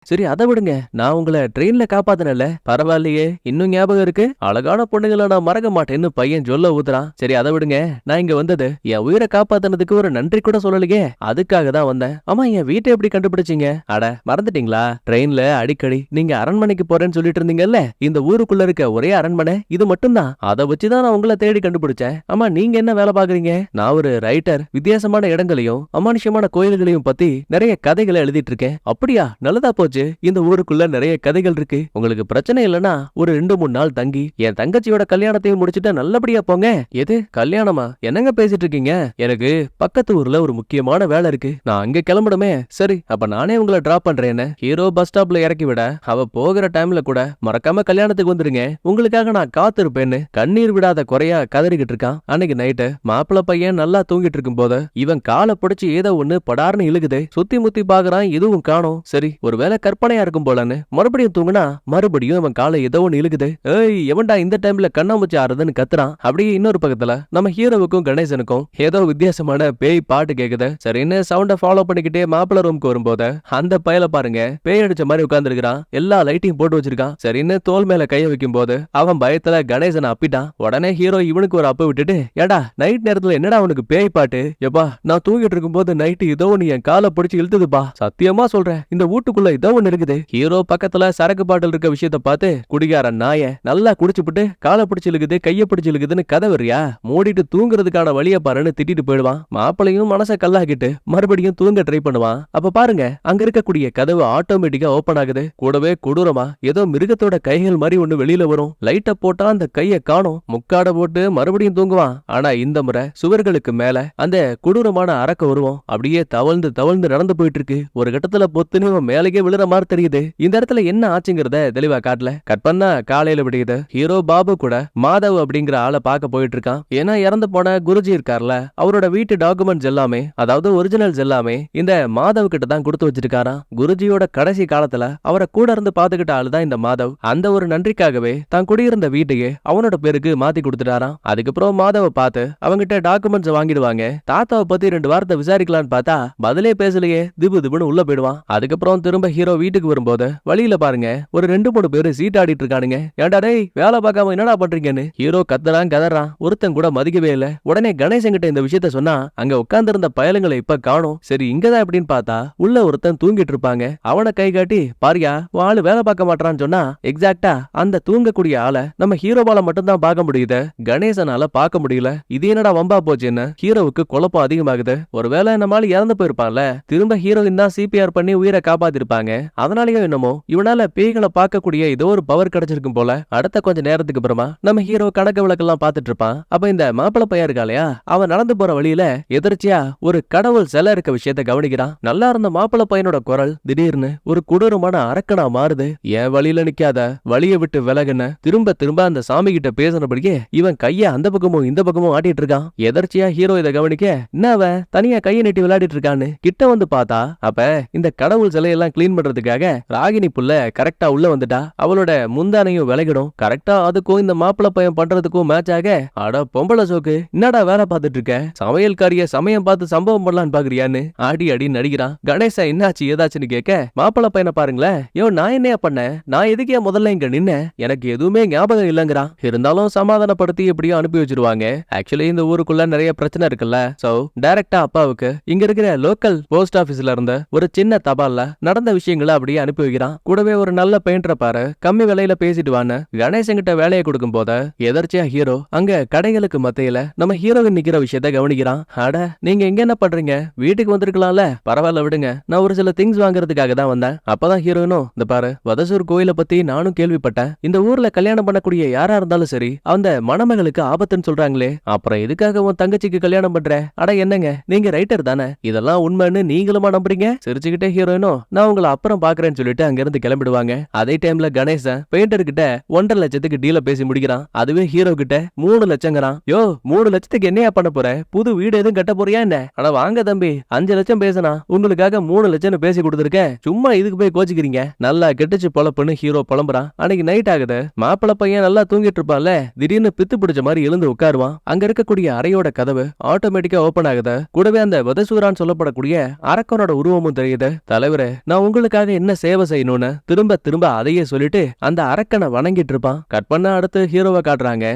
சரி அதை விடுங்க, நான் உங்களை ட்ரெயின்ல காப்பாத்தினல, பரவாயில்லையே, இன்னும் ஞாபகம் இருக்கு. அழகான பொண்ணுங்களை நான் மறக்க மாட்டேன்னு பையன் சொல்ல ஊத்துறான். சரி அதை விடுங்க, நான் இங்க வந்தது என் உயிரை காப்பாத்தினதுக்கு ஒரு நன்றி கூட சொல்லலையே, அதுக்காக தான் வந்தேன். ஆமா, என் வீட்டை எப்படி கண்டுபிடிச்சீங்க? அட மறந்துட்டீங்களா? ட்ரெயின்ல அடிக்கடி நீங்க அரண்மனைக்கு போறேன்னு சொல்லிட்டு இருந்தீங்கல்ல, இந்த ஊருக்குள்ள இருக்க ஒரே அரண்மனை இது மட்டும்தான். அதை வச்சுதான் நான் உங்களை தேடி கண்டுபிடிச்சேன். ஆமா, நீங்க என்ன வேலை பாக்குறீங்க? நான் ஒரு ரைட்டர். வித்தியாசமான இடங்களையும் அமானுஷமான கோயில்களையும் பத்தி நிறைய கதைகளை எழுதிட்டு இருக்கேன். அப்படியா? நல்லதா போச்சு. இந்த ஊருக்குள்ள நிறைய கதைகள் இருக்கு. உங்களுக்கு பிரச்சனை இல்லனா ஒரு 2-3 நாள் தங்கி என் தங்கச்சியோட கல்யாணத்தையும் முடிச்சிட்டு நல்லபடியா போங்க. எது கல்யாணமா? என்னங்க பேசிட்டு இருக்கீங்க? எனக்கு பக்கத்து ஊர்ல ஒரு முக்கியமான வேலை இருக்கு, நான் அங்க கிளம்பணுமே. சரி அப்ப நானே உங்களை டிராப் பண்றேன்னு ஹீரோ பஸ் ஸ்டாப்ல இறக்கி விட, அவ போகிற டைம்ல கூட மறக்காம கல்யாணத்துக்கு வந்துருங்க, உங்களுக்காக நான் காத்திருப்பேன்னு கண்ணீர் விடாத குறையா கதறிக்கிட்டு இருக்கான். அன்னைக்கு நைட்டு மாப்பிள பையன் நல்லா தூங்கிட்டு இருக்கும் போது இவன் காலை பிடிச்சு ஏதோ ஒண்ணு படார்னு இழுகுது. சுத்தி முத்தி பாக்குறான், எதுவும் காணோம். சரி ஒருவேளை கற்பனையா இருக்கும் போலன்னு மறுபடியும் தூங்குனா மறுபடியும் அவன் காலை ஏதோ ஒண்ணு இழுகுது. ஏய் எவன்டா இந்த டைம்ல கண்ணாமூச்சி ஆறுதுன்னு கத்துறான். அப்படியே இன்னொரு பக்கத்துல நம்ம ஹீரோவுக்கும் கணேசனுக்கும் ஏதோ வித்தியாசமான பேய் பாட்டு கேக்குது. சரின்னு சவுண்ட ஃபாலோ பண்ணிக்கிட்டே மாப்பிள ரூம்க்கு வரும்போது அந்த பயல பாருங்க, பேய் அடிச்ச மாதிரி உட்கார்ந்துருக்கான். எல்லா லைட்டையும் போட்டு வச்சிருக்கான். சரின்னு தோல் மேல கைய வைக்கும் போது அவன் பயத்துல கணேசனை அப்பிட்டான். உடனே ஹீரோ இவனுக்கு ஒரு அப்ப விட்டுட்டு, ஏடா நைட் நேரத்துல என்னடா அவனுக்கு பேய் பாட்டு? எப்பா நான் தூங்கிட்டு இருக்கும் போது நைட்டு ஏதோ ஒண்ணு என் காலை பிடிச்சு இழுத்துதுப்பா, சத்தியமா சொல்றேன் இந்த வீட்டுக்குள்ள ஏதோ ஒண்ணு இருக்குது. ஹீரோ பக்கத்துல சரக்கு பாட்டில் இருக்க விஷயத்த பார்த்து, குடிகார நாய நல்லா குடிச்சுப்புட்டு காலை பிடிச்சு இழுக்குது கைய பிடிச்சு இழுக்குதுன்னு கதை வரியா, மூடிட்டு தூங்குறதுக்கான வழிய பாருன்னு திட்டிட்டு போயிடுவான். மாப்பிளையும் மனச கல்லாக்கிட்டு மறுபடியும் தூங்க ட்ரை பண்ணுவான். அப்ப பாருங்க, அங்க இருக்கக்கூடிய கதவு ஆட்டோமேட்டிக்கா ஓபன் ஆகுது. கூடவே கொடூரமா ஏதோ மிருகத்தோட கைகள் மாதிரி ஒண்ணு வெளியில வரும். லைட்ட போட்டா அந்த கைய காணோம். முக்காட போட்டு மறுபடியும் தூங்குவான். ஆனா இந்த முறை சுவர்களுக்கு மேல அந்த கொடூரமான அரக்க உருவம் அப்படியே தவழ்ந்து தவழ்ந்து நடந்து போயிட்டு இருக்கு. ஒரு கட்டத்துல பொத்துன்னு மேலேயே விழுற திணற மாதிரி தெரியுது. இந்த இடத்துல என்ன ஆச்சுங்கிறத தெளிவா காட்டல. கட் பண்ணா காலையில விடியுது. ஹீரோ பாபு கூட மாதவ் அப்படிங்கிற ஆளை பார்க்க போயிட்டு இருக்கான். ஏன்னா இறந்து போன குருஜி இருக்கார்ல, அவரோட வீட்டு டாக்குமெண்ட்ஸ் எல்லாமே, அதாவது ஒரிஜினல்ஸ் எல்லாமே இந்த மாதவ் கிட்ட தான் கொடுத்து வச்சிருக்காராம். குருஜியோட கடைசி காலத்துல அவரை கூட இருந்து பாத்துக்கிட்ட ஆளுதான் இந்த மாதவ். அந்த ஒரு நன்றிக்காகவே தான் குடியிருந்த வீட்டையே அவனோட பேருக்கு மாத்தி கொடுத்துட்டாராம். அதுக்கப்புறம் மாதவ பார்த்து அவங்கிட்ட டாக்குமெண்ட்ஸ் வாங்கிடுவாங்க. தாத்தாவை பத்தி 2 வார்த்தை விசாரிக்கலான்னு பார்த்தா பதிலே பேசலையே, திபு திபுன்னு உள்ள போயிடுவான். அதுக்கப்புறம் திரும்ப ஹீரோ வீட்டுக்கு வரும்போது வழியில பாருங்க ஒரு 2-3 பேரு சீட் ஆடிட்டு இருக்கானுங்க. ஏன்டா டேய் வேலை பார்க்காம என்னடா பண்றீங்கன்னு ஹீரோ கத்துறான் கதறான். ஒருத்தன் கூட மதிக்கவே இல்ல. உடனே கணேசன் கிட்ட இந்த விஷயத்த சொன்னா அங்க உட்கார்ந்து இருந்த பயலுங்களை இப்ப காணோம். சரி இங்கதான் எப்படின்னு பார்த்தா உள்ள ஒருத்தன் தூங்கிட்டு இருப்பாங்க. அவனை கை காட்டி பாரியா ஆளு வேலை பார்க்க மாட்டான்னு சொன்னா எக்ஸாக்டா அந்த தூங்கக்கூடிய ஆளை நம்ம ஹீரோவால மட்டும் தான் பார்க்க முடியுது, கணேசனால பார்க்க முடியல. இது என்னடா வம்பா போச்சுன்னு ஹீரோவுக்கு குழப்பம் அதிகமாகுது. ஒருவேளை நம்மால இறந்து போயிருப்பான்ல, திரும்ப ஹீரோயின் தான் சிபிஆர் பண்ணி உயிரை காப்பாத்திருப்பாங்க. அதனாலயும் என்னமோ இவனால பேய்களை பார்க்கக்கூடிய ஏதோ ஒரு பவர் கிடைச்சிருக்கும் போல. அடுத்த கொஞ்ச நேரத்துக்கு அப்புறமா நம்ம ஹீரோ கணக்கு விளக்கெல்லாம் பார்த்துட்டு இருப்பான். அப்ப இந்த மாப்பிள பையன் இருக்காளையா, அவன் நடந்து போற வழியில எதிர்ச்சியா ஒரு கடவுள் சிலை இருக்க விஷயத்த கவனிக்கிறான். நல்லா இருந்த மாப்பிள பையனோட குரல் திடீர்னு ஒரு கொடூரமான அரக்கனா மாறுது. என் வழியில நிக்காத, வழியை விட்டு விலகுன. திரும்ப திரும்ப அந்த சாமி கிட்ட பேசினபடியே இவன் கைய அந்த பக்கமும் இந்த பக்கமும் ஆட்டிட்டு இருக்கான். எதர்ச்சியா ஹீரோ இதை கவனிக்க என்ன அவன் தனியா கையை நீட்டி விளையாடிட்டு இருக்கான்னு கிட்ட வந்து பார்த்தா அப்ப இந்த கடவுள் சிலையெல்லாம் கிளீன் பண்றதுக்காக ராகினி புள்ள கரெக்டா உள்ள வந்துட்டா. அவளோட முந்தானையும் விலகிடும். கரெக்டா அதுக்கும் இந்த மாப்பிள பையன் பண்றதுக்கும் மேட்ச் ஆக, அட பொம்பளை சோக்கு என்னடா வேலை பார்த்துட்டு இருக்க, சமையல்காரிய சமயம் பார்த்து சம்பவம் பண்ணலான்னு பாக்குறியான்னு ஆடி அடி நடிக்கிறான். கணேசா என்னாச்சு ஏதாச்சுன்னு கேட்க, மாப்பிள பையனை பாருங்களேன், யோ நான் என்னையா பண்ணேன், நான் எதுக்கே முதல்ல இங்க நின்ன, எனக்கு எதுவுமே ஞாபகம் இல்லங்கிறான். இருந்தாலும் சமாதானப்படுத்தி எப்படியோ அனுப்பி வச்சிருவாங்க. ஆக்சுவலி இந்த ஊருக்குள்ள நிறைய பிரச்சனை இருக்குல்ல, சோ டைரக்டா அப்பாவுக்கு இங்க இருக்கிற லோக்கல் போஸ்ட் ஆபீஸ்ல இருந்த ஒரு சின்ன தபால்ல நடந்த விஷயங்களை அப்படியே அனுப்பி வைக்கிறான். கூடவே ஒரு நல்ல பெயிண்டரை பாரு, கம்மி விலையில பேசிட்டு வான்னு கணேசன் கிட்ட வேலையை கொடுக்கும் போது எதர்ச்சியா ஹீரோ அங்க கடைகளுக்கு மத்தியில நம்ம ஹீரோவின் நிக்கிற விஷயத்த கவனிக்கிறான். அட நீங்க எங்க என்ன பண்றீங்க, வீட்டுக்கு வந்திருக்கலாம்ல, பரவாயில்ல விடுங்க, நான் ஒரு சில திங்ஸ் வாங்குறதுக்காக தான் வந்தேன். அப்பதான் ஹீரோயினும் இந்த பாரு வதசூர் கோயிலை பத்தி நானும் கேள்விப்பட்டேன், இந்த ஊர்ல கல்யாணம் பண்ணக்கூடிய யாரா இருந்தாலும் சரி அந்த மணமகளுக்கு ஆபத்துன்னு சொல்றாங்களே, அப்புறம் எதுக்காக உன் தங்கச்சிக்கு கல்யாணம் பண்ற, அட என்னங்க நீங்க ரைட்டர் தானே, இதெல்லாம் உண்மைன்னு நீங்களுமா நம்புறீங்க? சிரிச்சுக்கிட்டே ஹீரோயினும் நான் உங்களை அப்புறம் பாக்குறேன்னு சொல்லிட்டு அங்க இருந்து கிளம்பிடுவாங்க. அதே டைம்ல கணேசன் பெயிண்டர் கிட்ட 1.5 லட்சத்துக்கு டீல பேசி முடிக்கிறான். அதுவே ஹீரோ கிட்ட 3 லட்சங்கிறான். யோ 3 லட்சத்துக்கு என்னையா பண்ண போற, புது வீடு எதுவும் கட்ட போறியா என்ன? ஆனா வாங்க தம்பி 5 லட்சம் பேசினா உங்களுக்காக 3 லட்சம் பேசி கொடுத்துருக்கேன், சும்மா இதுக்கு போய் கோச்சிக்கிறீங்க, நல்லா கெட்டுச்சு பொழப்புன்னு ஹீரோ புலம்புறான். அன்னைக்கு நைட் ஆகுது. மாப்பிள பையன் நல்லா தூங்கிட்டு இருப்பான்ல, திடீர்னு பித்து பிடிச்ச மாதிரி எழுந்து உட்காருவான். அங்க இருக்கக்கூடிய அறையோட கதவு ஆட்டோமேட்டிக்கா ஓபன் ஆகுது. கூடவே அந்த வதசூரான் சொல்லப்படக்கூடிய அரக்கனோட உருவமும் தெரியுது. தலைவரே நான் உங்களுக்காக என்ன சேவை செய்யணும்னு திரும்ப திரும்ப அதையே சொல்லிட்டு அந்த அரக்கனை வணங்கிட்டு இருப்பான். கட் பண்ண அடுத்து ஹீரோவை காட்டுறாங்க.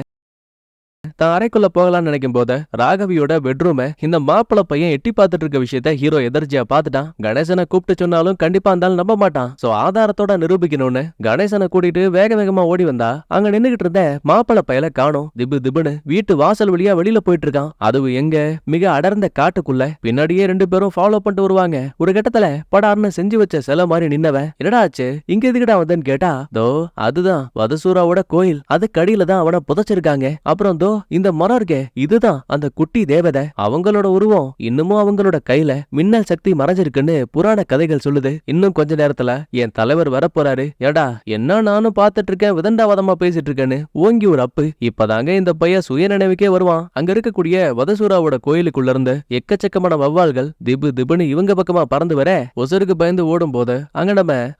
தான் அறைக்குள்ள போகலான்னு நினைக்கும் போது ராகவியோட பெட்ரூம இந்த மாப்பிள பையன் எட்டி பார்த்துட்டு இருக்க விஷயத்த ஹீரோ எதர்ச்சியா பார்த்துட்டான். கணேசனை கூப்பிட்டு சொன்னாலும் கண்டிப்பா இருந்தாலும் நம்ப மாட்டான். சோ ஆதாரத்தோட நிரூபிக்கணும்னு கணேசனை கூட்டிட்டு வேக வேகமா ஓடி வந்தா அங்க நின்னுகிட்டு இருந்த மாப்பிள பையல காணோம். திபு திபுன்னு வீட்டு வாசல் வழியா வெளியில போயிட்டு இருக்கான். அதுவும் எங்க மிக அடர்ந்த காட்டுக்குள்ள. பின்னாடியே 2 பேரும் ஃபாலோ பண்ணிட்டு வருவாங்க. ஒரு கட்டத்துல படார்னு செஞ்சு வச்ச சிலை மாதிரி நின்னவன் என்னடா ஆச்சு இங்க எதுக்கிட்ட வந்தேன்னு கேட்டா, தோ அதுதான் வதசூராவோட கோயில், அதுக்கு அடியில தான் அவனை புதைச்சிருக்காங்க. அப்புறம் தோ இந்த மரம் இருக்கே, இதுதான் அந்த குட்டி தேவதை, அவங்களோட உருவம் இன்னமும் அவங்களோட கையில மின்னல் சக்தி மறைஞ்சிருக்குன்னு புராண கதைகள் சொல்லுது. இன்னும் கொஞ்ச நேரத்துல என் தலைவர் வரப்போறாரு, ஏடா என்ன நானும் பாத்துட்டு இருக்கேன், விதண்டாவாதமா பேசிட்டு இருக்கேன்னு ஓங்கி ஒரு அப்பு. இப்பதாங்க இந்த பையன் சுய நினைவுக்கே வருவான். அங்க இருக்கக்கூடிய வதசூராவோட கோயிலுக்குள்ள இருந்து எக்கச்சக்கமான வவ்வால்கள் திபு திபுன்னு இவங்க பக்கமா பறந்து வர ஒசருக்கு பயந்து ஓடும் போது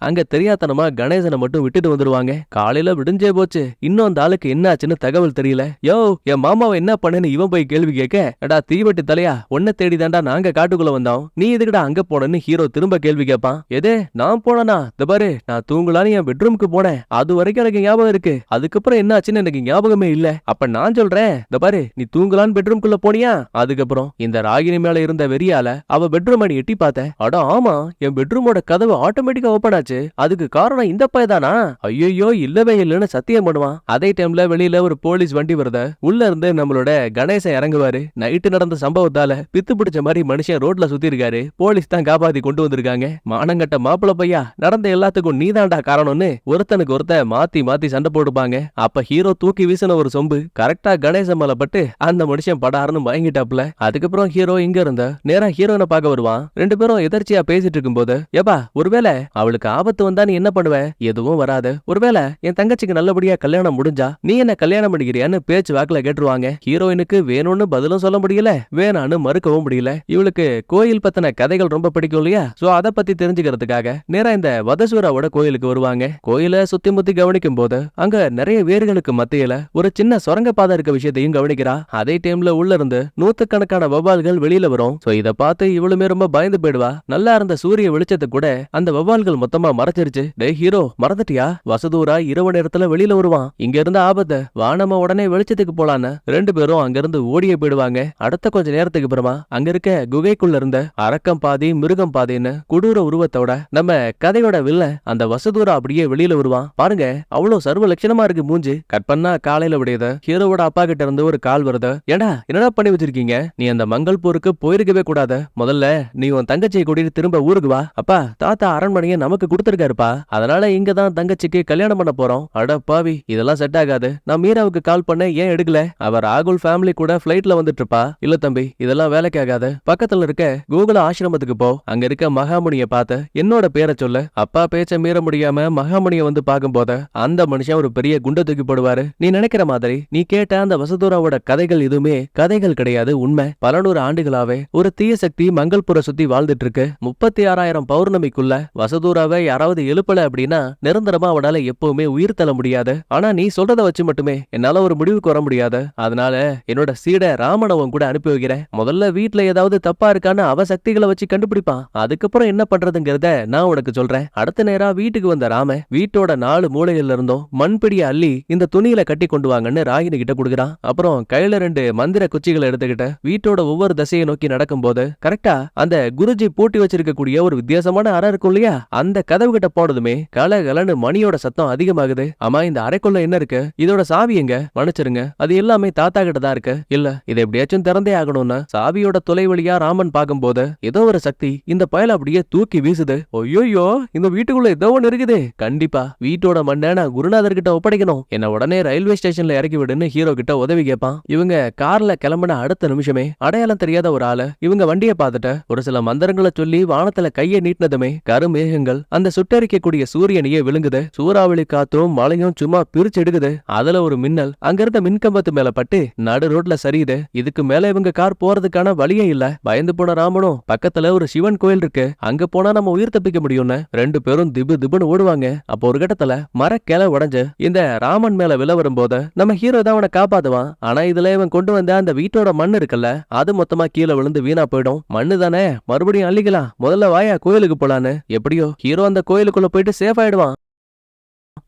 அங்க தெரியாதனமா கணேசனை மட்டும் விட்டுட்டு வந்துருவாங்க. காலையில விடிஞ்சே போச்சு, இன்னும் அந்த ஆளுக்கு என்ன ஆச்சுன்னு தகவல் தெரியல. யோ என் மாமாவை என்ன பண்ணேன்னு இவன் போய் கேள்வி கேட்க, எடா தீவட்டி தலையா உன்னை தேடிதாண்டா நாங்க காட்டுக்குள்ள வந்தோம், நீ எதுக்குடா அங்க போனன்னு ஹீரோ திரும்ப கேள்வி கேட்பான். எதே நான் போனா இந்த பாரு நான் தூங்கலான்னு என் பெட்ரூமுக்கு போனேன், அது வரைக்கும் எனக்கு ஞாபகம் இருக்கு, அதுக்கப்புறம் என்ன ஆச்சுன்னு எனக்கு ஞாபகமே இல்ல. அப்ப நான் சொல்றேன் இந்த பாரு நீ தூங்கலான்னு பெட்ரூம்குள்ள போனியா, அதுக்கப்புறம் இந்த ராகினி மேல இருந்த வெறியால அவ பெட்ரூம் அடி எட்டி பார்த்தேன், அட ஆமா என் பெட்ரூமோட கதவு ஆட்டோமேட்டிக்கா ஓபன் ஆச்சு, அதுக்கு காரணம் இந்த பையதானா, ஐயோ இல்லவே இல்லைன்னு சத்தியம் பண்ணுவான். அதே டைம்ல வெளியில ஒரு போலீஸ் வண்டி வருத, உள்ள உள்ள இருந்து நம்மளோட கணேசன் இறங்குவாரு. நைட்டு நடந்த சம்பவத்தால பித்து பிடிச்ச மாதிரி மனுஷன் ரோட்ல சுத்தி இருக்காரு. போலீஸ் தான் காப்பாத்தி கொண்டு வந்திருக்காங்க. மானங்கட்ட மாப்பிள பையா, நடந்த எல்லாத்துக்கும் நீதாண்டா காரணம்னு ஒருத்தனுக்கு ஒருத்த மாத்தி மாத்தி சண்டை போட்டுப்பாங்க. அப்ப ஹீரோ தூக்கி வீசின ஒரு சொம்பு கரெக்டா கணேசன் மேல பட்டு அந்த மனுஷன் படாருன்னு வாங்கிட்டாப்ல. அதுக்கப்புறம் ஹீரோ இங்க இருந்த நேரா ஹீரோனை பார்க்க வருவான். ரெண்டு பேரும் எதர்ச்சியா பேசிட்டு இருக்கும்போது, ஏப்பா ஒருவேளை அவளுக்கு ஆபத்து வந்தா நீ என்ன பண்ணுவ? எதுவும் வராது. ஒருவேளை என் தங்கச்சிக்கு நல்லபடியா கல்யாணம் முடிஞ்சா நீ என்ன கல்யாணம் பண்ணிக்கிறியான்னு பேச்சு வாக்குல கேட்டுருவாங்க. ஹீரோயினுக்கு வேணும்னு பதிலும் சொல்ல முடியல, வேணான்னு மறுக்கவும் முடியல. இவளுக்கு கோயில் பத்தின கதைகள் ரொம்ப பிடிக்கும் இல்லையா? சோ அதை பத்தி தெரிஞ்சுக்கிறதுக்காக நேரா இந்த வதசூராவோட கோயிலுக்கு வருவாங்க. கோயில சுத்தி முத்தி கவனிக்கும் போது அங்க நிறைய வேர்களுக்கு மத்தியில ஒரு சின்ன சுரங்க பாதை இருக்க விஷயத்தையும் கவனிக்கிறா. அதே டைம்ல உள்ள இருந்து நூத்துக்கணக்கான வவ்வால்கள் வெளியில வரும். சோ இத பார்த்து இவளுமே ரொம்ப பயந்து போயிடுவா. நல்லா இருந்த சூரிய வெளிச்சத்தை கூட அந்த வவ்வால்கள் மொத்தமா மறைச்சிருச்சு. டே ஹீரோ, மறந்துட்டியா? வசதூரா இரவு நேரத்துல வெளியில வருவான். இங்க இருந்த ஆபத்தை வா, நம்ம உடனே வெளிச்சத்துக்கு போலான்னு ரெண்டு பேரும் அங்கிருந்து ஓடியே போயிடுவாங்க. அடுத்த கொஞ்ச நேரத்துக்கு அப்புறமா அங்க இருக்க குகைக்குள்ள இருந்த அரக்கம் பாதி மிருகம் பாதின்னு கொடூர உருவத்தோட நம்ம கதையோட வில்ல அந்த வசதூரா அப்படியே வெளியில வருவான். பாருங்க, அவ்வளவு சர்வ லட்சணமா இருக்கு மூஞ்சி. கட் பண்ணா காலையில விடியது. ஹீரோவோட அப்பா கிட்ட இருந்து ஒரு கால் வருது. ஏடா என்னடா பண்ணி வச்சிருக்கீங்க? நீ அந்த மங்கள்பூருக்கு போயிருக்கவே கூடாது. முதல்ல நீ உன் தங்கச்சியை கூட்டிட்டு திரும்ப ஊருக்கு வா. அப்பா, தாத்தா அரண்மனையை நமக்கு கொடுத்திருக்காருப்பா. அதனால இங்க தான் தங்கச்சிக்கு கல்யாணம் பண்ண போறோம். அட பாவி, இதெல்லாம் செட் ஆகாது. நான் மீராவுக்கு கால் பண்ண ஏன் எடுக்கல? அவர் ராகுல் ஃபேமிலி கூட ஃபிளைட்ல வந்துட்டு இருப்பா. இல்ல தம்பி, இதெல்லாம் வேலைக்கு ஆகாது. பக்கத்துல இருக்க கோகுல ஆசிரமத்துக்கு போ. அங்க இருக்க மகாமுனிய பார்த்து என்னோட பேரை சொல்லு. அப்பா பேச்ச மீற முடியாம மகாமுனிய வந்து பார்க்கும்போது அந்த மனுஷன் ஒரு பெரிய குண்டை தூக்கி போடுவாரு. நீ நினைக்கிற மாதிரி நீ கேட்ட அந்த வசதூராவோட கதைகள் எதுவுமே கதைகள் கிடையாது, உண்மை. பல நூறு ஆண்டுகளாவே ஒரு தீய சக்தி மங்கள்புர சுத்தி வாழ்ந்துட்டு இருக்கு. 36,000 பௌர்ணமிக்குள்ள வசதூராவை யாராவது எழுப்பல அப்படின்னா நிரந்தரமா அவனால எப்பவுமே உயிர் தள்ள முடியாது. ஆனா நீ சொல்றத வச்சு மட்டுமே என்னால ஒரு முடிவுக்கு வர முடியாது. அதனால என்னோட சீட ராமனவன் கூட அனுப்பி வைக்கிறேன். முதல்ல வீட்டுல ஏதாவது தப்பா இருக்கான்னு அவ சக்திகளை வச்சு கண்டுபிடிப்பான். அதுக்கப்புறம் என்ன பண்றதுங்கிறத நான் உனக்கு சொல்றேன். அடுத்த நேரா வீட்டுக்கு வந்த ராம வீட்டோட 4 மூலையில இருந்தும் மண்பிடிய அள்ளி இந்த துணியில கட்டி கொண்டு வாங்கன்னு ராகினி கிட்ட கொடுக்குறான். அப்புறம் கையில 2 மந்திர குச்சிகளை எடுத்துக்கிட்டு வீட்டோட ஒவ்வொரு திசையை நோக்கி நடக்கும் போது கரெக்டா அந்த குருஜி பூட்டி வச்சிருக்கக்கூடிய ஒரு வித்தியாசமான அறை இருக்கும் இல்லையா? அந்த கதவு கிட்ட போனதுமே கலகலன்னு மணியோட சத்தம் அதிகமாகுது. ஆமா, இந்த அறைக்குள்ள என்ன இருக்கு? இதோட சாவி எங்க? மன்னிச்சிருங்க, அது எல்லாமே தாத்தா கிட்ட தான் இருக்கு. இல்ல, இதை எப்படியாச்சும் திறந்தே ஆகணும்னு சாவியோட தொலை வழியா ராமன் பார்க்கும்போது ஏதோ ஒரு சக்தி இந்த பயல அப்படியே தூக்கி வீசுது. ஐயோயோ, இந்த வீட்டுக்குள்ள ஏதோ ஒண்ணு இருக்குது. கண்டிப்பா வீட்டோட மண்ணை நான் குருநாதர் கிட்ட ஒப்படைக்கணும். என்ன உடனே ரயில்வே ஸ்டேஷன்ல இறக்கி விடுன்னு ஹீரோ கிட்ட உதவி கேட்பான். இவங்க கார்ல கிளம்பின அடுத்த நிமிஷமே அடையாளம் தெரியாத ஒரு ஆளு இவங்க வண்டியை பார்த்துட்டு ஒரு சில மந்திரங்களை சொல்லி வானத்துல கையை நீட்டினதுமே கருமேகங்கள் அந்த சுட்டரிக்கக்கூடிய சூரியனையே விழுங்குது. சூறாவளி காத்தும் மழையும் சும்மா பிரிச்சு எடுக்குது. அதுல ஒரு மின்னல் அங்க இருந்த மின்கம்பத்து மேல பட்டு நடு ரோட்ல சரியுது. இதுக்கு மேல இவங்க கார் போறதுக்கான வழியே இல்ல. பயந்து போன ராமனும் பக்கத்துல ஒரு சிவன் கோயில் இருக்கு, அங்க போனா நம்ம உயிர் தப்பிக்க முடியும்னு ரெண்டு பேரும் திபு திபுன்னு ஓடுவாங்க. அப்போ ஒரு கட்டத்துல மரக்கிளை உடைஞ்சு இந்த ராமன் மேல விழ வரும்போது நம்ம ஹீரோ தான் அவனை காப்பாத்துவான். ஆனா இதுல இவன் கொண்டு வந்த அந்த வீட்டோட மண் இருக்குல்ல, அது மொத்தமா கீழே விழுந்து வீணா போயிடும். மண்ணு தானே, மறுபடியும் அள்ளிக்கலாம். முதல்ல வாயா கோயிலுக்கு போலான்னு. எப்படியோ ஹீரோ அந்த கோயிலுக்குள்ள போயிட்டு சேஃப் ஆயிடுவான்.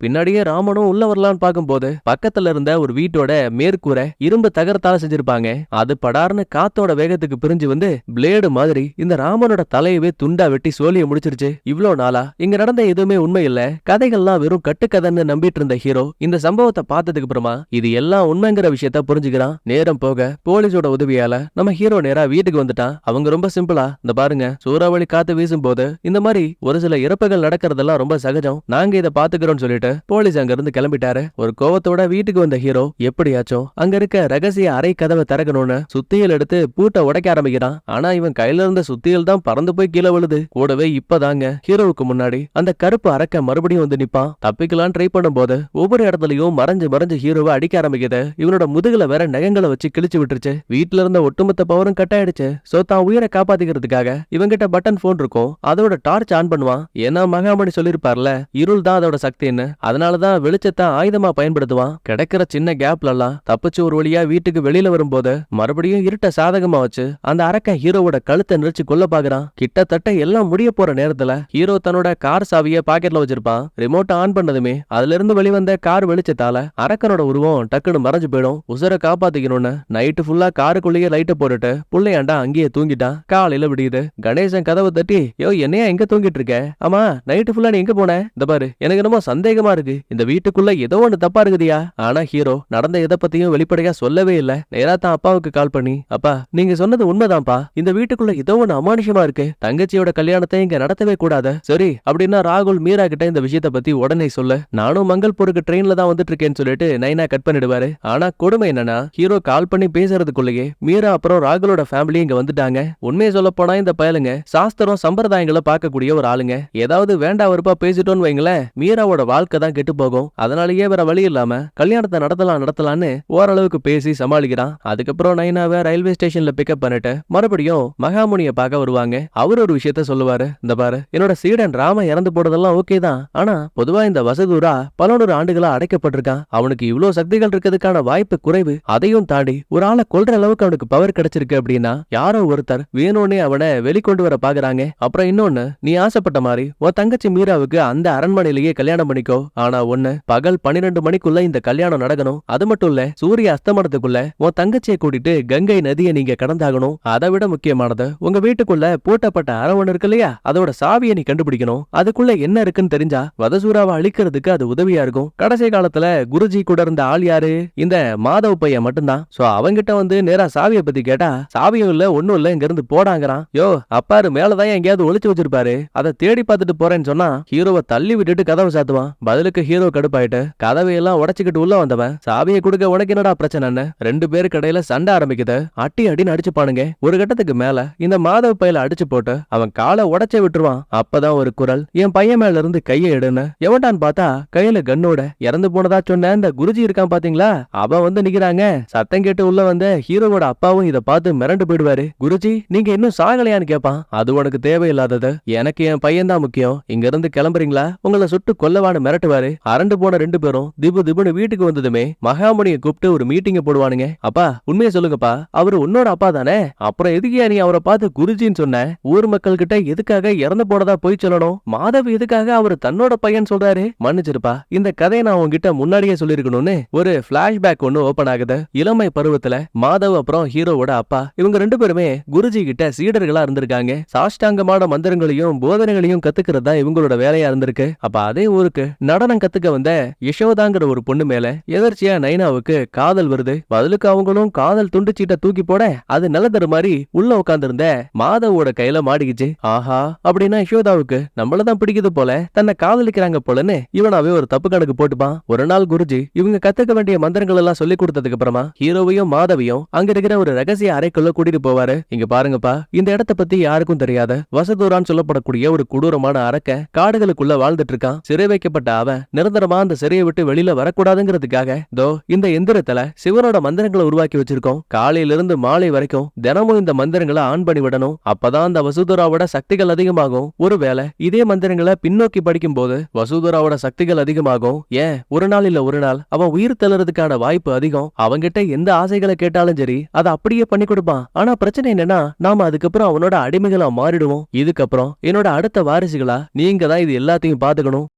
பின்னாடியே ராமனும் உள்ள வரலான்னு பார்க்கும்போது பக்கத்துல இருந்த ஒரு வீட்டோட மேற்கூரை இரும்பு தகரத்தால செஞ்சிருப்பாங்க. அது படார்னு காத்தோட வேகத்துக்கு பிரிஞ்சு வந்து பிளேடு மாதிரி இந்த ராமனோட தலையவே துண்டா வெட்டி சோழிய முடிச்சிருச்சு. இவ்ளோ நாளா இங்க நடந்த எதுவுமே உண்மை இல்ல, கதைகள்லாம் வெறும் கட்டுக்கதைன்னு நம்பிட்டு இருந்த ஹீரோ இந்த சம்பவத்தை பார்த்ததுக்கு அப்புறமா இது எல்லாம் உண்மைங்கிற விஷயத்த புரிஞ்சுக்கிறான். நேரம் போக போலீஸோட உதவியால நம்ம ஹீரோ நேரா வீட்டுக்கு வந்துட்டான். அவங்க ரொம்ப சிம்பிளா, இந்த பாருங்க, சூறாவளி காத்து வீசும் போது இந்த மாதிரி ஒரு சில இறப்புகள் நடக்கிறதெல்லாம் ரொம்ப சகஜம், நாங்க இதை பாத்துக்கிறோம்னு சொல்லிட்டு போலீஸ் அங்க இருந்து கிளம்பிட்டாரு. ஒரு கோவத்தோட வீட்டுக்கு வந்த ஹீரோ எப்படியாச்சும் அங்க இருக்க ரகசிய அறை கதவை திறக்கணும்னு சுத்தியல் எடுத்து பூட்டை உடைக்க ஆரம்பிக்கிறான். ஆனா இவன் கையில இருந்த சுத்தியல் தான் பறந்து போய் கீழே விழுது. கூடவே இப்பதாங்க ஹீரோவுக்கு முன்னாடி அந்த கருப்பு அரக்க மறுபடியும் வந்து நிப்பான். தப்பிக்கலாம் ட்ரை பண்ணும் போது ஒவ்வொரு இடத்துலயும் மறைஞ்சு மறைஞ்சு ஹீரோவை அடிக்க ஆரம்பிக்குது. இவனோட முதுகுல வேற நகங்களை வச்சு கிழிச்சு விட்டுருச்சு. வீட்டுல இருந்த ஒட்டுமொத்த பவரும் கட் ஆயிடுச்சு. சோ தான் உயிரை காப்பாத்திக்கிறதுக்காக இவங்கிட்ட பட்டன் போன் இருக்கும், அதோட டார்ச் ஆன் பண்ணுவான். ஏன்னா மகாமணி சொல்லிருப்பார்ல, இருள் தான் அதோட சக்தின்னு. அதனாலதான் வெளிச்சத்தை ஆயுதமா பயன்படுத்துவான். கிடைக்கிற சின்ன கேப்ல எல்லாம் தப்பிச்சு ஒரு வழியா வீட்டுக்கு வெளியில வரும்போது மறுபடியும் இருட்ட சாதகமா வச்சு அந்த அரக்கன் ஹீரோவோட கழுத்தை நெரிச்சு கொல்ல பாக்குறான். கிட்டத்தட்ட எல்லாம் முடிய போற நேரத்துல ஹீரோ தன்னோட கார் சாவிய பாக்கெட்ல வச்சிருப்பான். ரிமோட் ஆன் பண்ணதுமே அதுல இருந்து வெளிவந்த கார் வெளிச்சத்தால அரக்கனோட உருவம் டக்குன்னு மறைஞ்சு போயிடும். உசுரை காப்பாத்திக்கணும்னு நைட்டு ஃபுல்லா காருக்குள்ளேயே லைட்டை போட்டுட்டு புள்ளையாண்டா அங்கேயே தூங்கிட்டான். காலையில விடியுது. கணேசன் கதவை தட்டி, யோ என்னையா எங்க தூங்கிட்டு இருக்க? ஆமா, நைட்டு ஃபுல்லா நீ எங்க போன? இந்த பாரு, எனக்கு என்னமோ சந்தேகமா பயமா இருக்கு, இந்த வீட்டுக்குள்ள ஏதோ ஒண்ணு தப்பா இருக்குதியா. ஆனா ஹீரோ நடந்த எதை பத்தியும் வெளிப்படையா சொல்லவே இல்ல. நேரா தான் அப்பாவுக்கு கால் பண்ணி, அப்பா நீங்க சொன்னது உண்மைதான்ப்பா, இந்த வீட்டுக்குள்ள ஏதோ ஒண்ணு அமானுஷமா இருக்கு, தங்கச்சியோட கல்யாணத்தை இங்க நடத்தவே கூடாது. சரி அப்படின்னா ராகுல் மீரா கிட்ட இந்த விஷயத்தை பத்தி உடனே சொல்ல, நானும் மங்கள்பூருக்கு ட்ரெயின்ல தான் வந்துட்டு இருக்கேன்னு சொல்லிட்டு நைனா கட் பண்ணிடுவாரு. ஆனா கொடுமை என்னன்னா ஹீரோ கால் பண்ணி பேசுறதுக்குள்ளேயே மீரா அப்புறம் ராகுலோட ஃபேமிலி இங்க வந்துட்டாங்க. உண்மையை சொல்ல போனா இந்த பயலுங்க சாஸ்திரம் சம்பிரதாயங்களை பார்க்கக்கூடிய ஒரு ஆளுங்க. ஏதாவது வேண்டா வெறுப்பா பேசிட்டோன்னு வைங்களேன், மீராவோட வாழ்க்கை தான் கெட்டு போகும். அதனாலயே வேற வழி இல்லாம கல்யாணத்தை நடத்தலாம்னு ஓரளவுக்கு பேசி சமாளிக்கிறான். அதுக்கப்புறம் நைனாவை ரயில்வே ஸ்டேஷன்ல பிக்கப் பண்ணிட்டு மறுபடியும் மகாமுனிய பார்க்க வருவாங்க. அவர் ஒரு விஷயத்த சொல்லுவாரு, இந்த பாரு என்னோட சீடன் ராம இறந்து போறதெல்லாம் ஓகே தான், ஆனா பொதுவா இந்த வசதூரா பல 100 ஆண்டுகளா அடைக்கப்பட்டிருக்கான். அவனுக்கு இவ்வளவு சக்திகள் இருக்கிறதுக்கான வாய்ப்பு குறைவு. அதையும் தாண்டி ஒரு ஆளை கொல்ற அளவுக்கு அவனுக்கு பவர் கிடைச்சிருக்கு அப்படின்னா யாரோ ஒருத்தர் வேணும்னே அவனை வெளிக்கொண்டு வர பாக்குறாங்க. அப்புறம் இன்னொன்னு, நீ ஆசைப்பட்ட மாதிரி உன் தங்கச்சி மீராவுக்கு அந்த அரண்மனையிலேயே கல்யாணம் பண்ணிக்கோ. ஆனா ஒண்ணு, பகல் 12 மணிக்குள்ள இந்த கல்யாணம் நடக்கணும். அது மட்டும் இல்ல, சூரிய அஸ்தமனத்துக்குள்ள உன் தங்கச்சியை கூட்டிட்டு கங்கை நதியை நீங்க கடந்தாகணும். அதை விட முக்கியமானது, உங்க வீட்டுக்குள்ள பூட்டப்பட்ட அரவணை இருக்கு இல்லையா, அதோட சாவியை நீ கண்டுபிடிக்கணும். அதுக்குள்ள என்ன இருக்குன்னு தெரிஞ்சா வதசூராவை அழிக்கிறதுக்கு அது உதவியா இருக்கும். கடைசி காலத்துல குருஜி கூட இருந்த ஆள் யாரு, இந்த மாதவ் பையன் மட்டும்தான். சோ அவங்கிட்ட வந்து நேரா சாவியை பத்தி கேட்டா, சாவியும் இல்ல ஒண்ணும் இல்ல, இங்க இருந்து போடாங்கிறான். யோ அப்பாரு மேலதான் எங்கேயாவது ஒளிச்சு வச்சிருப்பாரு, அதை தேடி பார்த்துட்டு போறேன்னு சொன்னா ஹீரோவை தள்ளி விட்டுட்டு கதவை சாத்துவான். பதிலுக்கு ஹீரோ கடுப்பாயிட்டு கதவையெல்லாம் உடைச்சுக்கிட்டு உள்ள வந்தவன், சாவியை கொடுக்க உனக்கு என்னடா பிரச்சனை, 2 பேருக்கு இடையில சண்டை ஆரம்பிக்குது. அட்டி அடின்னு அடிச்சுப்பானுங்க. ஒரு கட்டத்துக்கு மேல இந்த மாதவ் பையல அடிச்சு போட்டு அவன் காலை உடைச்சே விட்டுருவான். அப்பதான் ஒரு குரல், என் பையன் மேல இருந்து கையை எடுன்னு. எவன்டான்னு பார்த்தா கையில கண்ணோட இறந்து போனதா சொன்ன இந்த குருஜி இருக்கான் பாத்தீங்களா, அவன் வந்து நிக்கிறாங்க. சத்தம் கேட்டு உள்ள வந்த ஹீரோவோட அப்பாவும் இதை பார்த்து மிரண்டு போயிடுவாரு. குருஜி நீங்க இன்னும் சாகலையான்னு கேட்பான். அது உனக்கு தேவையில்லாதது, எனக்கு என் பையன் தான் முக்கியம், இங்க இருந்து கிளம்புறீங்களா, உங்களை சுட்டு கொல்லவான்னு மிரட்டுவாரு. அரண்டு போன 2 பேரும் திபு திபுன்னு வீட்டுக்கு வந்ததுமே மகாமுனியை கூப்பிட்டு ஒரு மீட்டிங் போடுவானுங்க. அப்பா உண்மையை சொல்லுங்கப்பா, அவரு உன்னோட அப்பா தானே, அப்புறம் எதுக்கியா நீ அவரை பார்த்து குருஜின்னு சொன்ன, ஊர் மக்கள் கிட்ட எதுக்காக இறந்து போனதா போய் சொல்லணும், மாதவ் எதுக்காக அவரு தன்னோட பையன் சொல்றாரு, மன்னிச்சிருப்பா இந்த கதையை நான் உங்ககிட்ட முன்னாடியே சொல்லிருக்கணும்னு ஒரு பிளாஷ்பேக் ஒன்னு ஓபன் ஆகுது. இளமை பருவத்துல மாதவ் அப்புறம் ஹீரோவோட அப்பா இவங்க 2 பேருமே குருஜி கிட்ட சீடர்களா இருந்திருக்காங்க. சாஷ்டாங்கமான மந்திரங்களையும் போதனைகளையும் கத்துக்கிறதா இவங்களோட வேலையா இருந்திருக்கு. அப்ப அதே ஊருக்கு நடனம் கத்துக்க வந்த யசோதாங்கிற ஒரு பொண்ணு மேல எதர்ச்சியா நைனாவுக்கு காதல் வருது. பதிலுக்கு அவங்களும் காதல் துண்டு சீட்டை தூக்கி போட அது நிலத்தரு மாதிரி உள்ள உட்கார்ந்திருந்த மாதவோட கையில மாடிக்குச்சு. ஆஹா அப்படின்னா யசோதாவுக்கு நம்மளதான் பிடிக்குது போல, தன்னை காதலிக்கிறாங்க போலன்னு இவனாவே ஒரு தப்பு கணக்கு போட்டுப்பான். ஒரு நாள் குருஜி இவங்க கத்துக்க வேண்டிய மந்திரங்கள் எல்லாம் சொல்லி கொடுத்ததுக்கு அப்புறமா ஹீரோவையும் மாதவியும் அங்க இருக்கிற ஒரு ரகசிய அறைக்குள்ள கூட்டிட்டு போவாரு. இங்க பாருங்கப்பா, இந்த இடத்தை பத்தி யாருக்கும் தெரியாத வசதூரான்னு சொல்லப்படக்கூடிய ஒரு கொடூரமான அரக்க காடுகளுக்குள்ள வாழ்ந்துட்டு இருக்கான். சிறை வைக்கப்பட்ட அவன் நிரந்தரமா அந்த சிறையை விட்டு வெளியில வரக்கூடாதுங்கிறதுக்காக தோ இந்த எந்திரத்துல சிவனோட மந்திரங்களை உருவாக்கி வச்சிருக்கோம். காலையில இருந்து மாலை வரைக்கும் தினமும் இந்த மந்திரங்களை ஆன் பண்ணி விடணும். அப்பதான் அந்த வசுதராவோட சக்திகள் அதிகமாகும். ஒருவேளை இதே மந்திரங்களை பின்னோக்கி படிக்கும் போது வசுதராவோட சக்திகள் அதிகமாகும். ஏன் ஒரு நாள் இல்ல ஒரு நாள் அவன் உயிர் தளறதுக்கான வாய்ப்பு அதிகம். அவங்கிட்ட எந்த ஆசைகளை கேட்டாலும் சரி அதை அப்படியே பண்ணி கொடுப்பான். ஆனா பிரச்சனை என்னன்னா நாம அதுக்கப்புறம் அவனோட அடிமைகளா மாறிடுவோம். இதுக்கப்புறம் என்னோட அடுத்த வாரிசுகளா நீங்க தான் இது எல்லாத்தையும் பாத்துக்கணும்.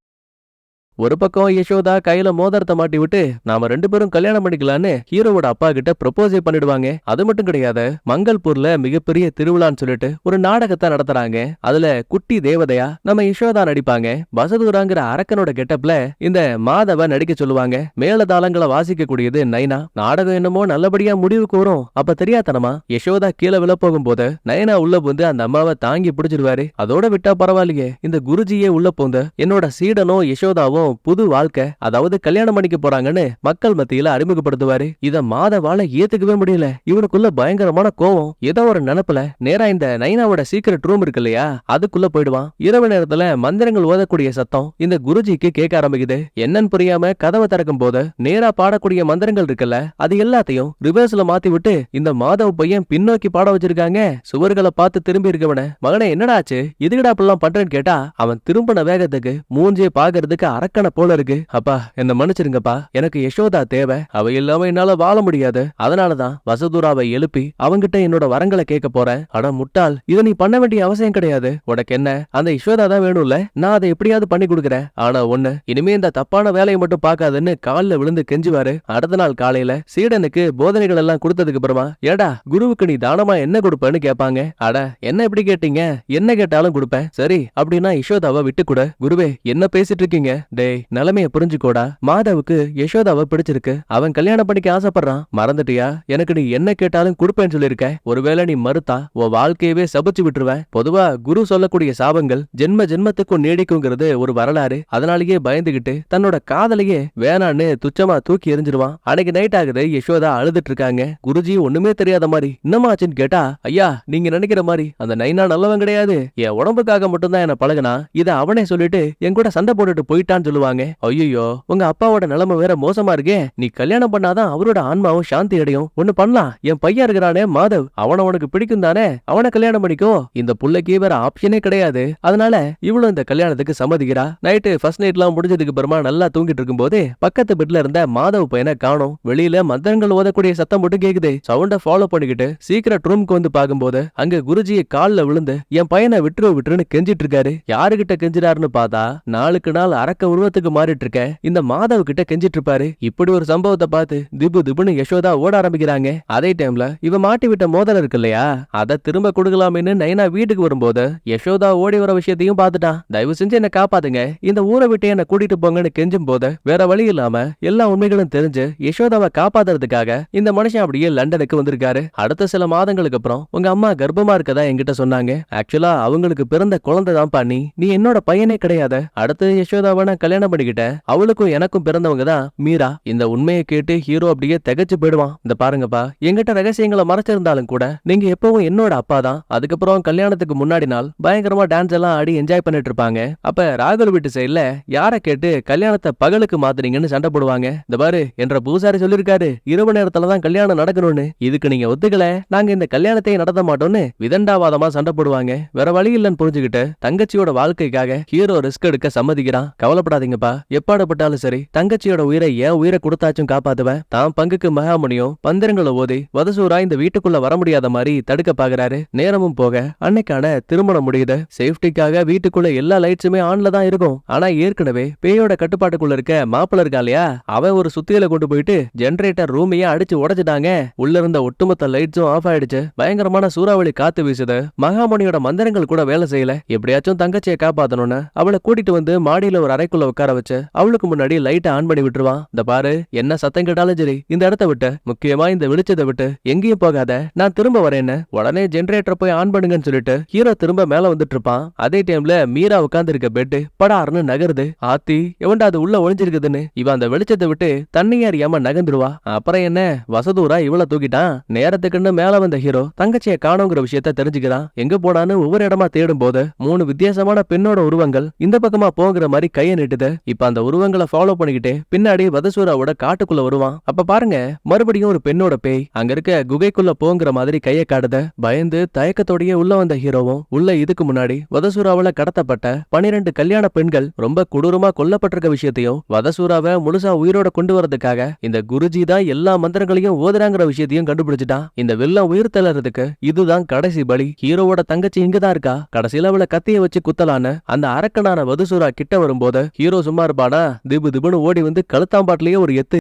ஒரு பக்கம் யசோதா கையில மோதிரத்தை மாட்டி விட்டு நாம 2 பேரும் கல்யாணம் பண்ணிக்கலான்னு ஹீரோவோட அப்பா கிட்ட ப்ரொபோஸே பண்ணிடுவாங்க. அது மட்டும் கிடையாது, மங்கள்பூர்ல மிகப்பெரிய திருவிழான்னு சொல்லிட்டு ஒரு நாடகத்தை நடத்துறாங்க. அதுல குட்டி தேவதையா நம்ம யசோதா நடிப்பாங்க. வசதூராங்கிற அரக்கனோட கெட்டப்ல இந்த மாதவ நடிக்க சொல்லுவாங்க. மேலதாளங்களை வாசிக்க கூடியது நைனா. நாடகம் என்னமோ நல்லபடியா முடிவுக்கு வரும். அப்ப தெரியாதனமா யசோதா கீழே விழ போகும்போது நைனா உள்ள புந்து அந்த அம்மாவை தாங்கி பிடிச்சிருவாரு. அதோட விட்டா பரவாயில்லையே, இந்த குருஜியே உள்ள போந்து என்னோட சீடனும் யசோதாவும் புது வாழ்க்கை அதாவது கல்யாணம் பண்ணிக்க போறாங்கன்னு மக்கள் மத்தியில அறிமுகப்படுத்துவாரு. இத மாதவால ஏத்துக்கவே முடியல. இவனுக்குள்ள பயங்கரமான கோவம். ஏதோ ஒரு நினைப்புல நேரா இந்த நைனாவோட சீக்ரெட் ரூம் இருக்கு இல்லையா, அதுக்குள்ள போயிடுவான். இரவு நேரத்துல மந்திரங்கள் ஓதக்கூடிய சத்தம் இந்த குருஜிக்கு கேட்க ஆரம்பிக்குது. என்னன்னு புரியாம கதவை திறக்கும் போது நேரா பாடக்கூடிய மந்திரங்கள் இருக்குல்ல, அது எல்லாத்தையும் ரிவர்ஸ்ல மாத்தி விட்டு இந்த மாதவ பையன் பின்னோக்கி பாட வச்சிருக்காங்க. சுவர்களை பார்த்து திரும்பி இருக்கவன, மகனே என்னடாச்சு, இதுகடா அப்படிலாம் பண்றேன்னு கேட்டா அவன் திரும்பின வேகத்துக்கு மூஞ்சியை பாக்குறதுக்கு அரக்கனை போல இருக்கு. அப்பா என்ன மன்னிச்சிருங்கப்பா, எனக்கு யசோதா தேவை, அவ இல்லாம என்னால வாழ முடியாது. அதனாலதான் வசதுராவை எழுப்பி அவங்கிட்ட என்னோட வரங்களை கேட்க போறேன். அட முட்டாள், இதை நீ பண்ண வேண்டிய அவசியம் கிடையாது. உனக்கு என்ன அந்த யசோதா தான் வேணும்ல, நான் அதை எப்படியாவது பண்ணி கொடுக்குறேன். ஆனா ஒண்ணு, இனிமே இந்த தப்பான வேலையை மட்டும் பார்க்காதுன்னு காலில் விழுந்து கெஞ்சுவாரு. அடுத்த நாள் காலையில சீடனுக்கு போதனைகள் எல்லாம் கொடுத்ததுக்கு அப்புறமா, ஏடா குருவுக்கு நீ தானமா என்ன கொடுப்பேன்னு கேட்பாங்க. அட என்ன எப்படி கேட்டீங்க, என்ன கேட்டாலும் கொடுப்பேன். சரி அப்படின்னா யசோதாவை விட்டு கூட. குருவே என்ன பேசிட்டு இருக்கீங்க, டே டேய் நிலைமைய புரிஞ்சுக்கோடா, மாதவுக்கு யசோதாவை பிடிச்சிருக்கு, அவன் கல்யாணம் பண்ணிக்க ஆசைப்படுறான், மறந்துட்டியா? எனக்கு நீ என்ன கேட்டாலும் கொடுப்பேன்னு சொல்லிருக்க, ஒருவேளை நீ மறுத்தா உன் வாழ்க்கையவே சபிச்சு விட்டுருவேன். பொதுவா குரு சொல்லக்கூடிய சாபங்கள் ஜென்ம ஜென்மத்துக்கும் நீடிக்குங்கிறது ஒரு வரலாறு. அதனாலேயே பயந்துகிட்டு தன்னோட காதலையே வேணான்னு துச்சமா தூக்கி எறிஞ்சிருவான். அன்னைக்கு நைட் ஆகுது, யசோதா அழுதுட்டு இருக்காங்க. குருஜி ஒண்ணுமே தெரியாத மாதிரி என்னமாச்சுன்னு கேட்டா, ஐயா நீங்க நினைக்கிற மாதிரி அந்த நைனா நல்லவன் கிடையாது, என் உடம்புக்காக மட்டும்தான் என்ன பழகுனா, இத அவனே சொல்லிட்டு என் கூட சண்டை போட்டுட்டு போயிட்டான்னு சொல்லுவாங்க. ஐயோ உங்க அப்பாவோட நிலைமை வேற மோசமா இருக்கே, நீ கல்யாணம் பண்ணாதான் அவரோட ஆன்மாவும் சாந்தி அடையும். ஒண்ணு பண்ணலாம், என் பையன் இருக்கிறானே மாதவ், அவனை உனக்கு பிடிக்கும் தானே, அவனை கல்யாணம் பண்ணிக்கோ. இந்த புள்ளைக்கு வேற ஆப்ஷனே கிடையாது. அதனால இவ்வளவு இந்த கல்யாணத்துக்கு சம்மதிக்கிறா. நைட்டு ஃபர்ஸ்ட் நைட்லாம் முடிஞ்சதுக்கு அப்புறமா நல்லா தூங்கிட்டு இருக்கும் போது பக்கத்து பெட்ல இருந்த மாதவ் பையனை காணோம். வெளியில மந்திரங்கள் ஓதக்கூடிய சத்தம் மட்டும் கேக்குது. சவுண்ட ஃபாலோ பண்ணிக்கிட்டு சீக்கிரம் ரூம்க்கு வந்து பாக்கும்போது அங்க குருஜியை கால்ல விழுந்து என் பையனை விட்டுருன்னு கெஞ்சிட்டு இருக்காரு. யாருகிட்ட கெஞ்சிறாருன்னு பார்த்தா நாளுக்கு நாள் அரக்க உருவத்துக்கு மாறிட்டு இருக்க இந்த மாதவ் கிட்ட கெஞ்சிட்டு இருப்பாரு. இப்படி ஒரு சம்பவத்தை பார்த்து திபு திபுன்னு யசோதா ஓட ஆரம்பிக்கிறாங்க. அதே டைம்ல இவ மாட்டி விட்ட மோதல் இருக்கு இல்லையா, அதை திரும்ப கொடுக்கலாமேன்னு நைனா வீட்டுக்கு வரும்போது யசோதா ஓடி வர விஷயத்தையும் பார்த்துட்டான். தயவு செஞ்சு என்ன காப்பாத்துங்க, இந்த ஊரை விட்டு என்ன கூட்டிட்டு போங்கன்னு கெஞ்சும் போது வேற வழி இல்லாம எல்லா உண்மைகளும் தெரிஞ்சு யசோதாவை காப்பாத்துறதுக்காக இந்த மனுஷன் அப்படியே லண்டனுக்கு வந்திருக்காரு. அடுத்த சில மாதங்களுக்கு அப்புறம் உங்க அம்மா கர்ப்பமா இருக்கதா என்கிட்ட சொன்னாங்க. ஆக்சுவலா அவங்களுக்கு பிறந்த குழந்தை தான் பண்ணி, நீ என்னோட பையனே கிடையாது. அடுத்து யசோதாவை நான் கல்யாணம் பண்ணிக்கிட்டேன், அவளுக்கும் எனக்கும் பிறந்தவங்க தான் மீரா. இந்த உண்மையை கேட்டு ஹீரோ அப்படியே திகச்சு போயிடுவான். இந்த பாருங்கப்பா, என்கிட்ட ரகசியங்களை மறைச்சிருந்தாலும் கூட நீங்க எப்பவும் என்னோட அப்பா தான். அதுக்கப்புறம் கல்யாணத்துக்கு முன்னாடி நாள் பயங்கரமா டான்ஸ் எல்லாம் ஆடி என்ஜாய் பண்ணிட்டு இருப்பாங்க. அப்ப ராகுல் வீட்டு சைடுல யார கேட்டு கல்யாணத்தை பகலுக்கு மாத்துறீங்கன்னு சண்டை போடுவாங்க. இந்த பாரு என்ற பூசாரி சொல்லிருக்காரு, இரவு நேரத்துலதான் கல்யாணம் நடக்கணும்னு, இதுக்கு நீங்க ஒத்துக்கல நாங்க இந்த கல்யாணத்தை நடத்த மாட்டோம்னு விதண்டாவாதமா சண்டை போடுவாங்க. வேற வழி இல்லைன்னு புரிஞ்சுக்கிட்டு தங்கச்சியோட வாழ்க்கைக்காக ஹீரோ ரிஸ்க் எடுக்க சம்மதிக்கிறான். கவலைப்படாதீங்கப்பா, எப்பாடப்பட்டாலும் சரி தங்கச்சியோட உயிரை ஏன் உயிரை கொடுத்தாச்சும் காப்பாத்துவேன். தான் பங்குக்கு மகாமுனியும் பந்திரங்களை ஓதி வதசூரா இந்த வீட்டுக்குள்ள வர முடியாத மாதிரி தடுக்க பாக்குறாரு. நேரமும் போக அன்னைக்கான திருமணம் முடியுது. சேஃப்டிக்காக வீட்டுக்குள்ள எல்லா லைட்ஸுமே ஆன்ல தான் இருக்கும். ஆனா ஏற்கனவே பேயோட கட்டுப்பாட்டுக்குள்ள இருக்க மாப்பிள்ள இருக்கா இல்லையா, அவன் ஒரு சுத்தியில கொண்டு போயிட்டு ஜெனரேட்டர் ரூமையே அடிச்சு உடைச்சிட்டாங்க. உள்ள இருந்த ஒட்டுமொத்த லைட்ஸும் ஆஃப் ஆயிடுச்சு. பயங்கரமான சூறாவளி காத்து வீசுது. மகாமுனியோட மந்திரங்கள் கூட வேலை செய்யல. எப்படியாச்சும் தங்கச்சியை காப்பாத்தணும்னு அவளை கூட்டிட்டு வந்து மாடியில ஒரு அறைக்குள்ள உட்கார வச்சு அவளுக்கு முன்னாடி லைட்டை ஆன் பண்ணி விட்டுருவான். இந்த பாரு, என்ன சத்தம் கேட்டாலும் சரி இந்த இடத்த விட்டு, முக்கியமா இந்த வெளிச்சத்தை விட்டு எங்கேயும் போகாத, நான் திரும்ப வரேன்னு உடனே ஜெனரேட்டர் போய் ஆன் பண்ணுங்கன்னு சொல்லிட்டு ஹீரோ திரும்ப மேல வந்துட்டு இருப்பான். அதே டைம்ல மீரா உட்கார்ந்து இருக்க பெட் படார்னு நகருது. ஆத்தி எவன்டா அது உள்ள ஒளிஞ்சிருக்குதுன்னு இவன் அந்த வெளிச்சத்தை விட்டு தண்ணியை அறியாம நகர்ந்துருவா. அப்புறம் என்ன, வசதூரா இவள தூக்கிட்டான். நேரத்துக்குன்னு மேல வந்த ஹீரோ தங்கச்சியை காணோங்கிற விஷயத்த தெரிஞ்சுக்கிறான். எங்க போடான்னு ஒவ்வொரு இடமா தேடும் போது 3 வித்தியாசமான பெண்ணோட உருவங்கள் இந்த பக்கமா போங்கிற மாதிரி கையை நீட்டுது. இப்ப அந்த உருவங்களை ஃபாலோ பண்ணிக்கிட்டே பின்னாடி வதசூராவோட காட்டுக்குள்ள வருவான். அப்ப பாருங்க, மறுபடியும் ஒரு பெண்ணோட பேய் அங்க இருக்க குகைக்குள்ள போங்கிற மாதிரி கையை காட்டுத. பயந்து தயக்கத்தோடயே உள்ள வந்த ஹீரோவும் உள்ள இதுக்கு முன்னாடி வதசூராவில கடத்தப்பட்ட 12 கல்யாண பெண்கள் ரொம்ப கொடூரமா கொல்லப்பட்டிருக்க விஷயத்தையும் வதசூராவை முழுசா உயிரோட கொண்டு வரதுக்காக இந்த குருஜி தான் எல்லா மந்திரங்களையும் ஓதுறாங்கிற விஷயத்தையும் கண்டுபிடிச்சிட்டான். இந்த வில்லம் உயிர் தளறதுக்கு இதுதான் கடைசி பலி. ஹீரோவோட தங்கச்சி இங்கதான் இருக்கா, கடைசியில அவளை கத்திய வச்சு குத்தலான்னு அந்த அரக்கனான வதசூரா கிட்ட வரும்போது ஹீரோ சும்மா இருப்பானா, திபு திபுன்னு ஓடி வந்து கழுத்தாம்பாட்டிலேயே ஒரு எத்து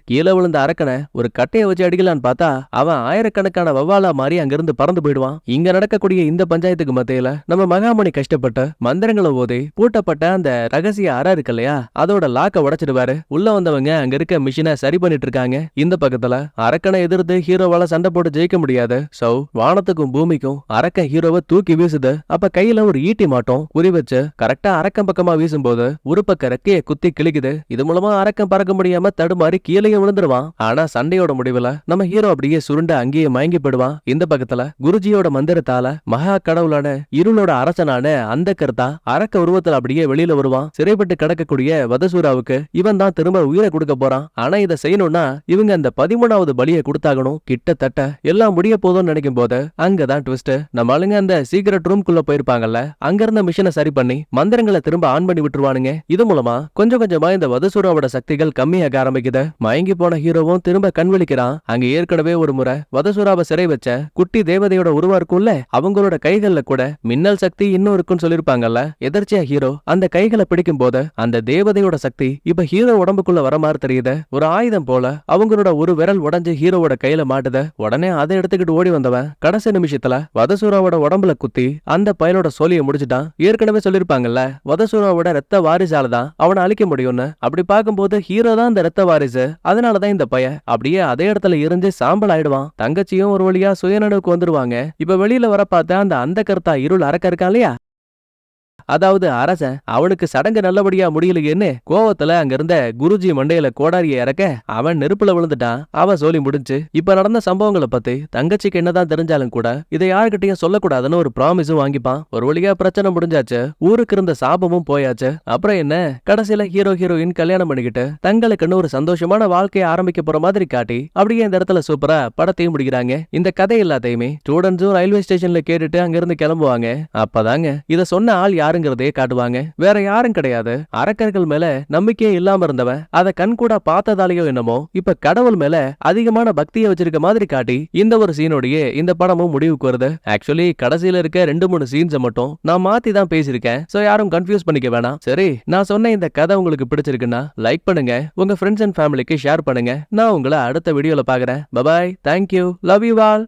கீழே விழுந்த அரக்கனை ஒரு கட்டையை வச்சு அடிக்கலான்னு பார்த்தா அவன் ஆயிரக்கணக்கான வவ்வாலா மாறி அங்கிருந்து பறந்து போயிடுவான். இங்க நடக்கக்கூடிய இந்த பஞ்சாயத்துக்கு மத்தியில நம்ம மகாமணி கஷ்டப்பட்டு மந்திரங்களை ஓதி பூட்டப்பட்ட அந்த ரகசிய அறை இருக்கு இல்லையா, அதோட லாக்க உடைச்சிடுவாரு. உள்ள வந்தவங்க அங்க இருக்க மிஷினை சரி பண்ணிட்டு இருக்காங்க. இந்த பக்கத்துல அரக்கனை எதிர்த்து ஹீரோவால சண்டை போட்டு ஜெயிக்க முடியாது. சோ வானத்துக்கும் பூமிக்கும் அரக்கன் ஹீரோவை தூக்கி வீசுது. அப்ப கையில ஒரு ஈட்டி மாட்டோம் குறி வச்சு கரெக்டா அரக்கம் பக்கமா வீசும்போது ஒரு பக்க ரெக்கையை குத்தி கிழிக்குது. இது மூலமா அரக்கம் பறக்க முடியாம தடுமாறி கீழே விழுந்துருவான். ஆனா சண்டையோட முடிவுல நம்ம ஹீரோ அப்படியே சுருண்ட அங்கேயே மயங்கி போடுவான். இந்த பக்கத்துல குருஜியோட மந்திரத்தால மகா கடவுளான இருளோட அரசனான அந்த கர்த்தா அரக்க உருவத்துல அப்படியே வெளியில வருவான். சிறைப்பட்டு கிடக்கக்கூடிய வதசூராவுக்கு இவன் தான் திரும்ப உயிரை கொடுக்க போறான். ஆனா இதை செய்யணும்னா இவங்க அந்த 13வது பலியை கொடுத்தாகணும். கிட்டத்தட்ட எல்லாம் முடிய போதும்னு நினைக்கும் போது அங்கதான் ட்விஸ்ட். நம்ம ஆளுங்க அந்த சீக்கிரட் ரூம்குள்ள போயிருப்பாங்கல்ல, அங்க இருந்த மிஷினை சரி பண்ணி மந்திரங்களை திரும்ப ஆன் பண்ணி விட்டுருவானுங்க. இது மூலமா கொஞ்சம் கொஞ்சமா இந்த வதசூராவோட சக்திகள் கம்மியாக ஆரம்பிக்குது. மயங்கி போன ஹீரோவும் திரும்ப கண் விழிக்கிறான். அங்க ஏற்கனவே ஒரு முறை வதசுராவை சிறை வச்ச குட்டி தேவதையோட உருவா இருக்கும்ல, அவங்களோட கைகள்ல கூட மின்னல் சக்தி இன்னும் இருக்குன்னு சொல்லிருப்பாங்கல்ல. எதர்ச்சியா ஹீரோ அந்த கைகளை பிடிக்கும் போது அந்த தேவதையோட சக்தி இப்ப ஹீரோ உடம்புக்குள்ள வர மாதிரி தெரியுது. ஒரு ஆயுதம் போல அவங்களோட ஒரு விரல் உடைஞ்சு ஹீரோவோட கையில மாட்டுது. உடனே அதை எடுத்துக்கிட்டு ஓடி வந்தவன் கடைசி நிமிஷத்துல வதசூராவோட உடம்புல குத்தி அந்த பயலோட சோலியை முடிச்சுட்டான். ஏற்கனவே சொல்லிருப்பாங்கல்ல, வதசூராவோட ரத்த வாரிசால தான் அவனை அழிக்க முடியும்னு. அப்படி பார்க்கும்போது ஹீரோ தான் அந்த ரத்த வாரிசு. அதனாலதான் இந்த பைய அப்படியே அதே இடத்துல இருந்து சாம்பல் ஆயிடுவான். தங்கச்சியும் ஒரு வழியா சுயநனவுக்கு வந்துருவாங்க. இப்ப வெளியில வர பார்த்த அந்த கருத்தா இருள் அரக்க இருக்கான் இல்லையா, அதாவது அரசன், அவனுக்கு சடங்கு நல்லபடியா முடியலையேன்னு கோவத்துல அங்க இருந்த குருஜி மண்டையில கோடாரியை இறக்க அவன் நெருப்புல விழுந்துட்டான். அவன் சோலி முடிஞ்சு. இப்ப நடந்த சம்பவங்களை பத்தி தங்கச்சிக்கு என்னதான் தெரிஞ்சாலும் கூட இதை யாருக்கிட்டையும் சொல்லக்கூடாதுன்னு ஒரு ப்ராமிஸும் வாங்கிப்பான். ஒரு வழியா பிரச்சனை முடிஞ்சாச்சு. ஊருக்கு இருந்த சாபமும் போயாச்சு. அப்புறம் என்ன, கடைசியில ஹீரோ ஹீரோயின் கல்யாணம் பண்ணிக்கிட்டு தங்களுக்குன்னு ஒரு சந்தோஷமான வாழ்க்கையை ஆரம்பிக்க போற மாதிரி காட்டி அப்படியே இந்த இடத்துல சூப்பரா படத்தையும் முடிக்கிறாங்க. இந்த கதை எல்லாத்தையுமே ஸ்டூடெண்ட்ஸும் ரயில்வே ஸ்டேஷன்ல கேட்டுட்டு அங்க இருந்து கிளம்புவாங்க. அப்பதாங்க இத சொன்ன ஆள் யாருங்கிறதே காட்டுவாங்க. வேற யாரும் கிடையாது, அரக்கர்கள் மேல நம்பிக்கையே இல்லாம இருந்தவன் அத கண்கூடா பார்த்ததாலேயோ என்னமோ இப்ப கடவுள் மேல அதிகமான பக்தியை வச்சிருக்க மாதிரி காட்டி இந்த ஒரு சீனோடயே இந்த படமும் முடிவுக்கு வருது. ஆக்சுவலி கடைசியில இருக்க 2-3 சீன்ஸை மட்டும் நான் மாத்தி தான் பேசியிருக்கேன். சோ யாரும் கன்ஃபியூஸ் பண்ணிக்க வேணாம். சரி, நான் சொன்ன இந்த கதை உங்களுக்கு பிடிச்சிருக்குன்னா லைக் பண்ணுங்க, உங்க ஃப்ரெண்ட்ஸ் அண்ட் ஃபேமிலிக்கு ஷேர் பண்ணுங்க. நான் உங்களை அடுத்த வீடியோல பாக்குறேன். Bye bye, thank you, love you all.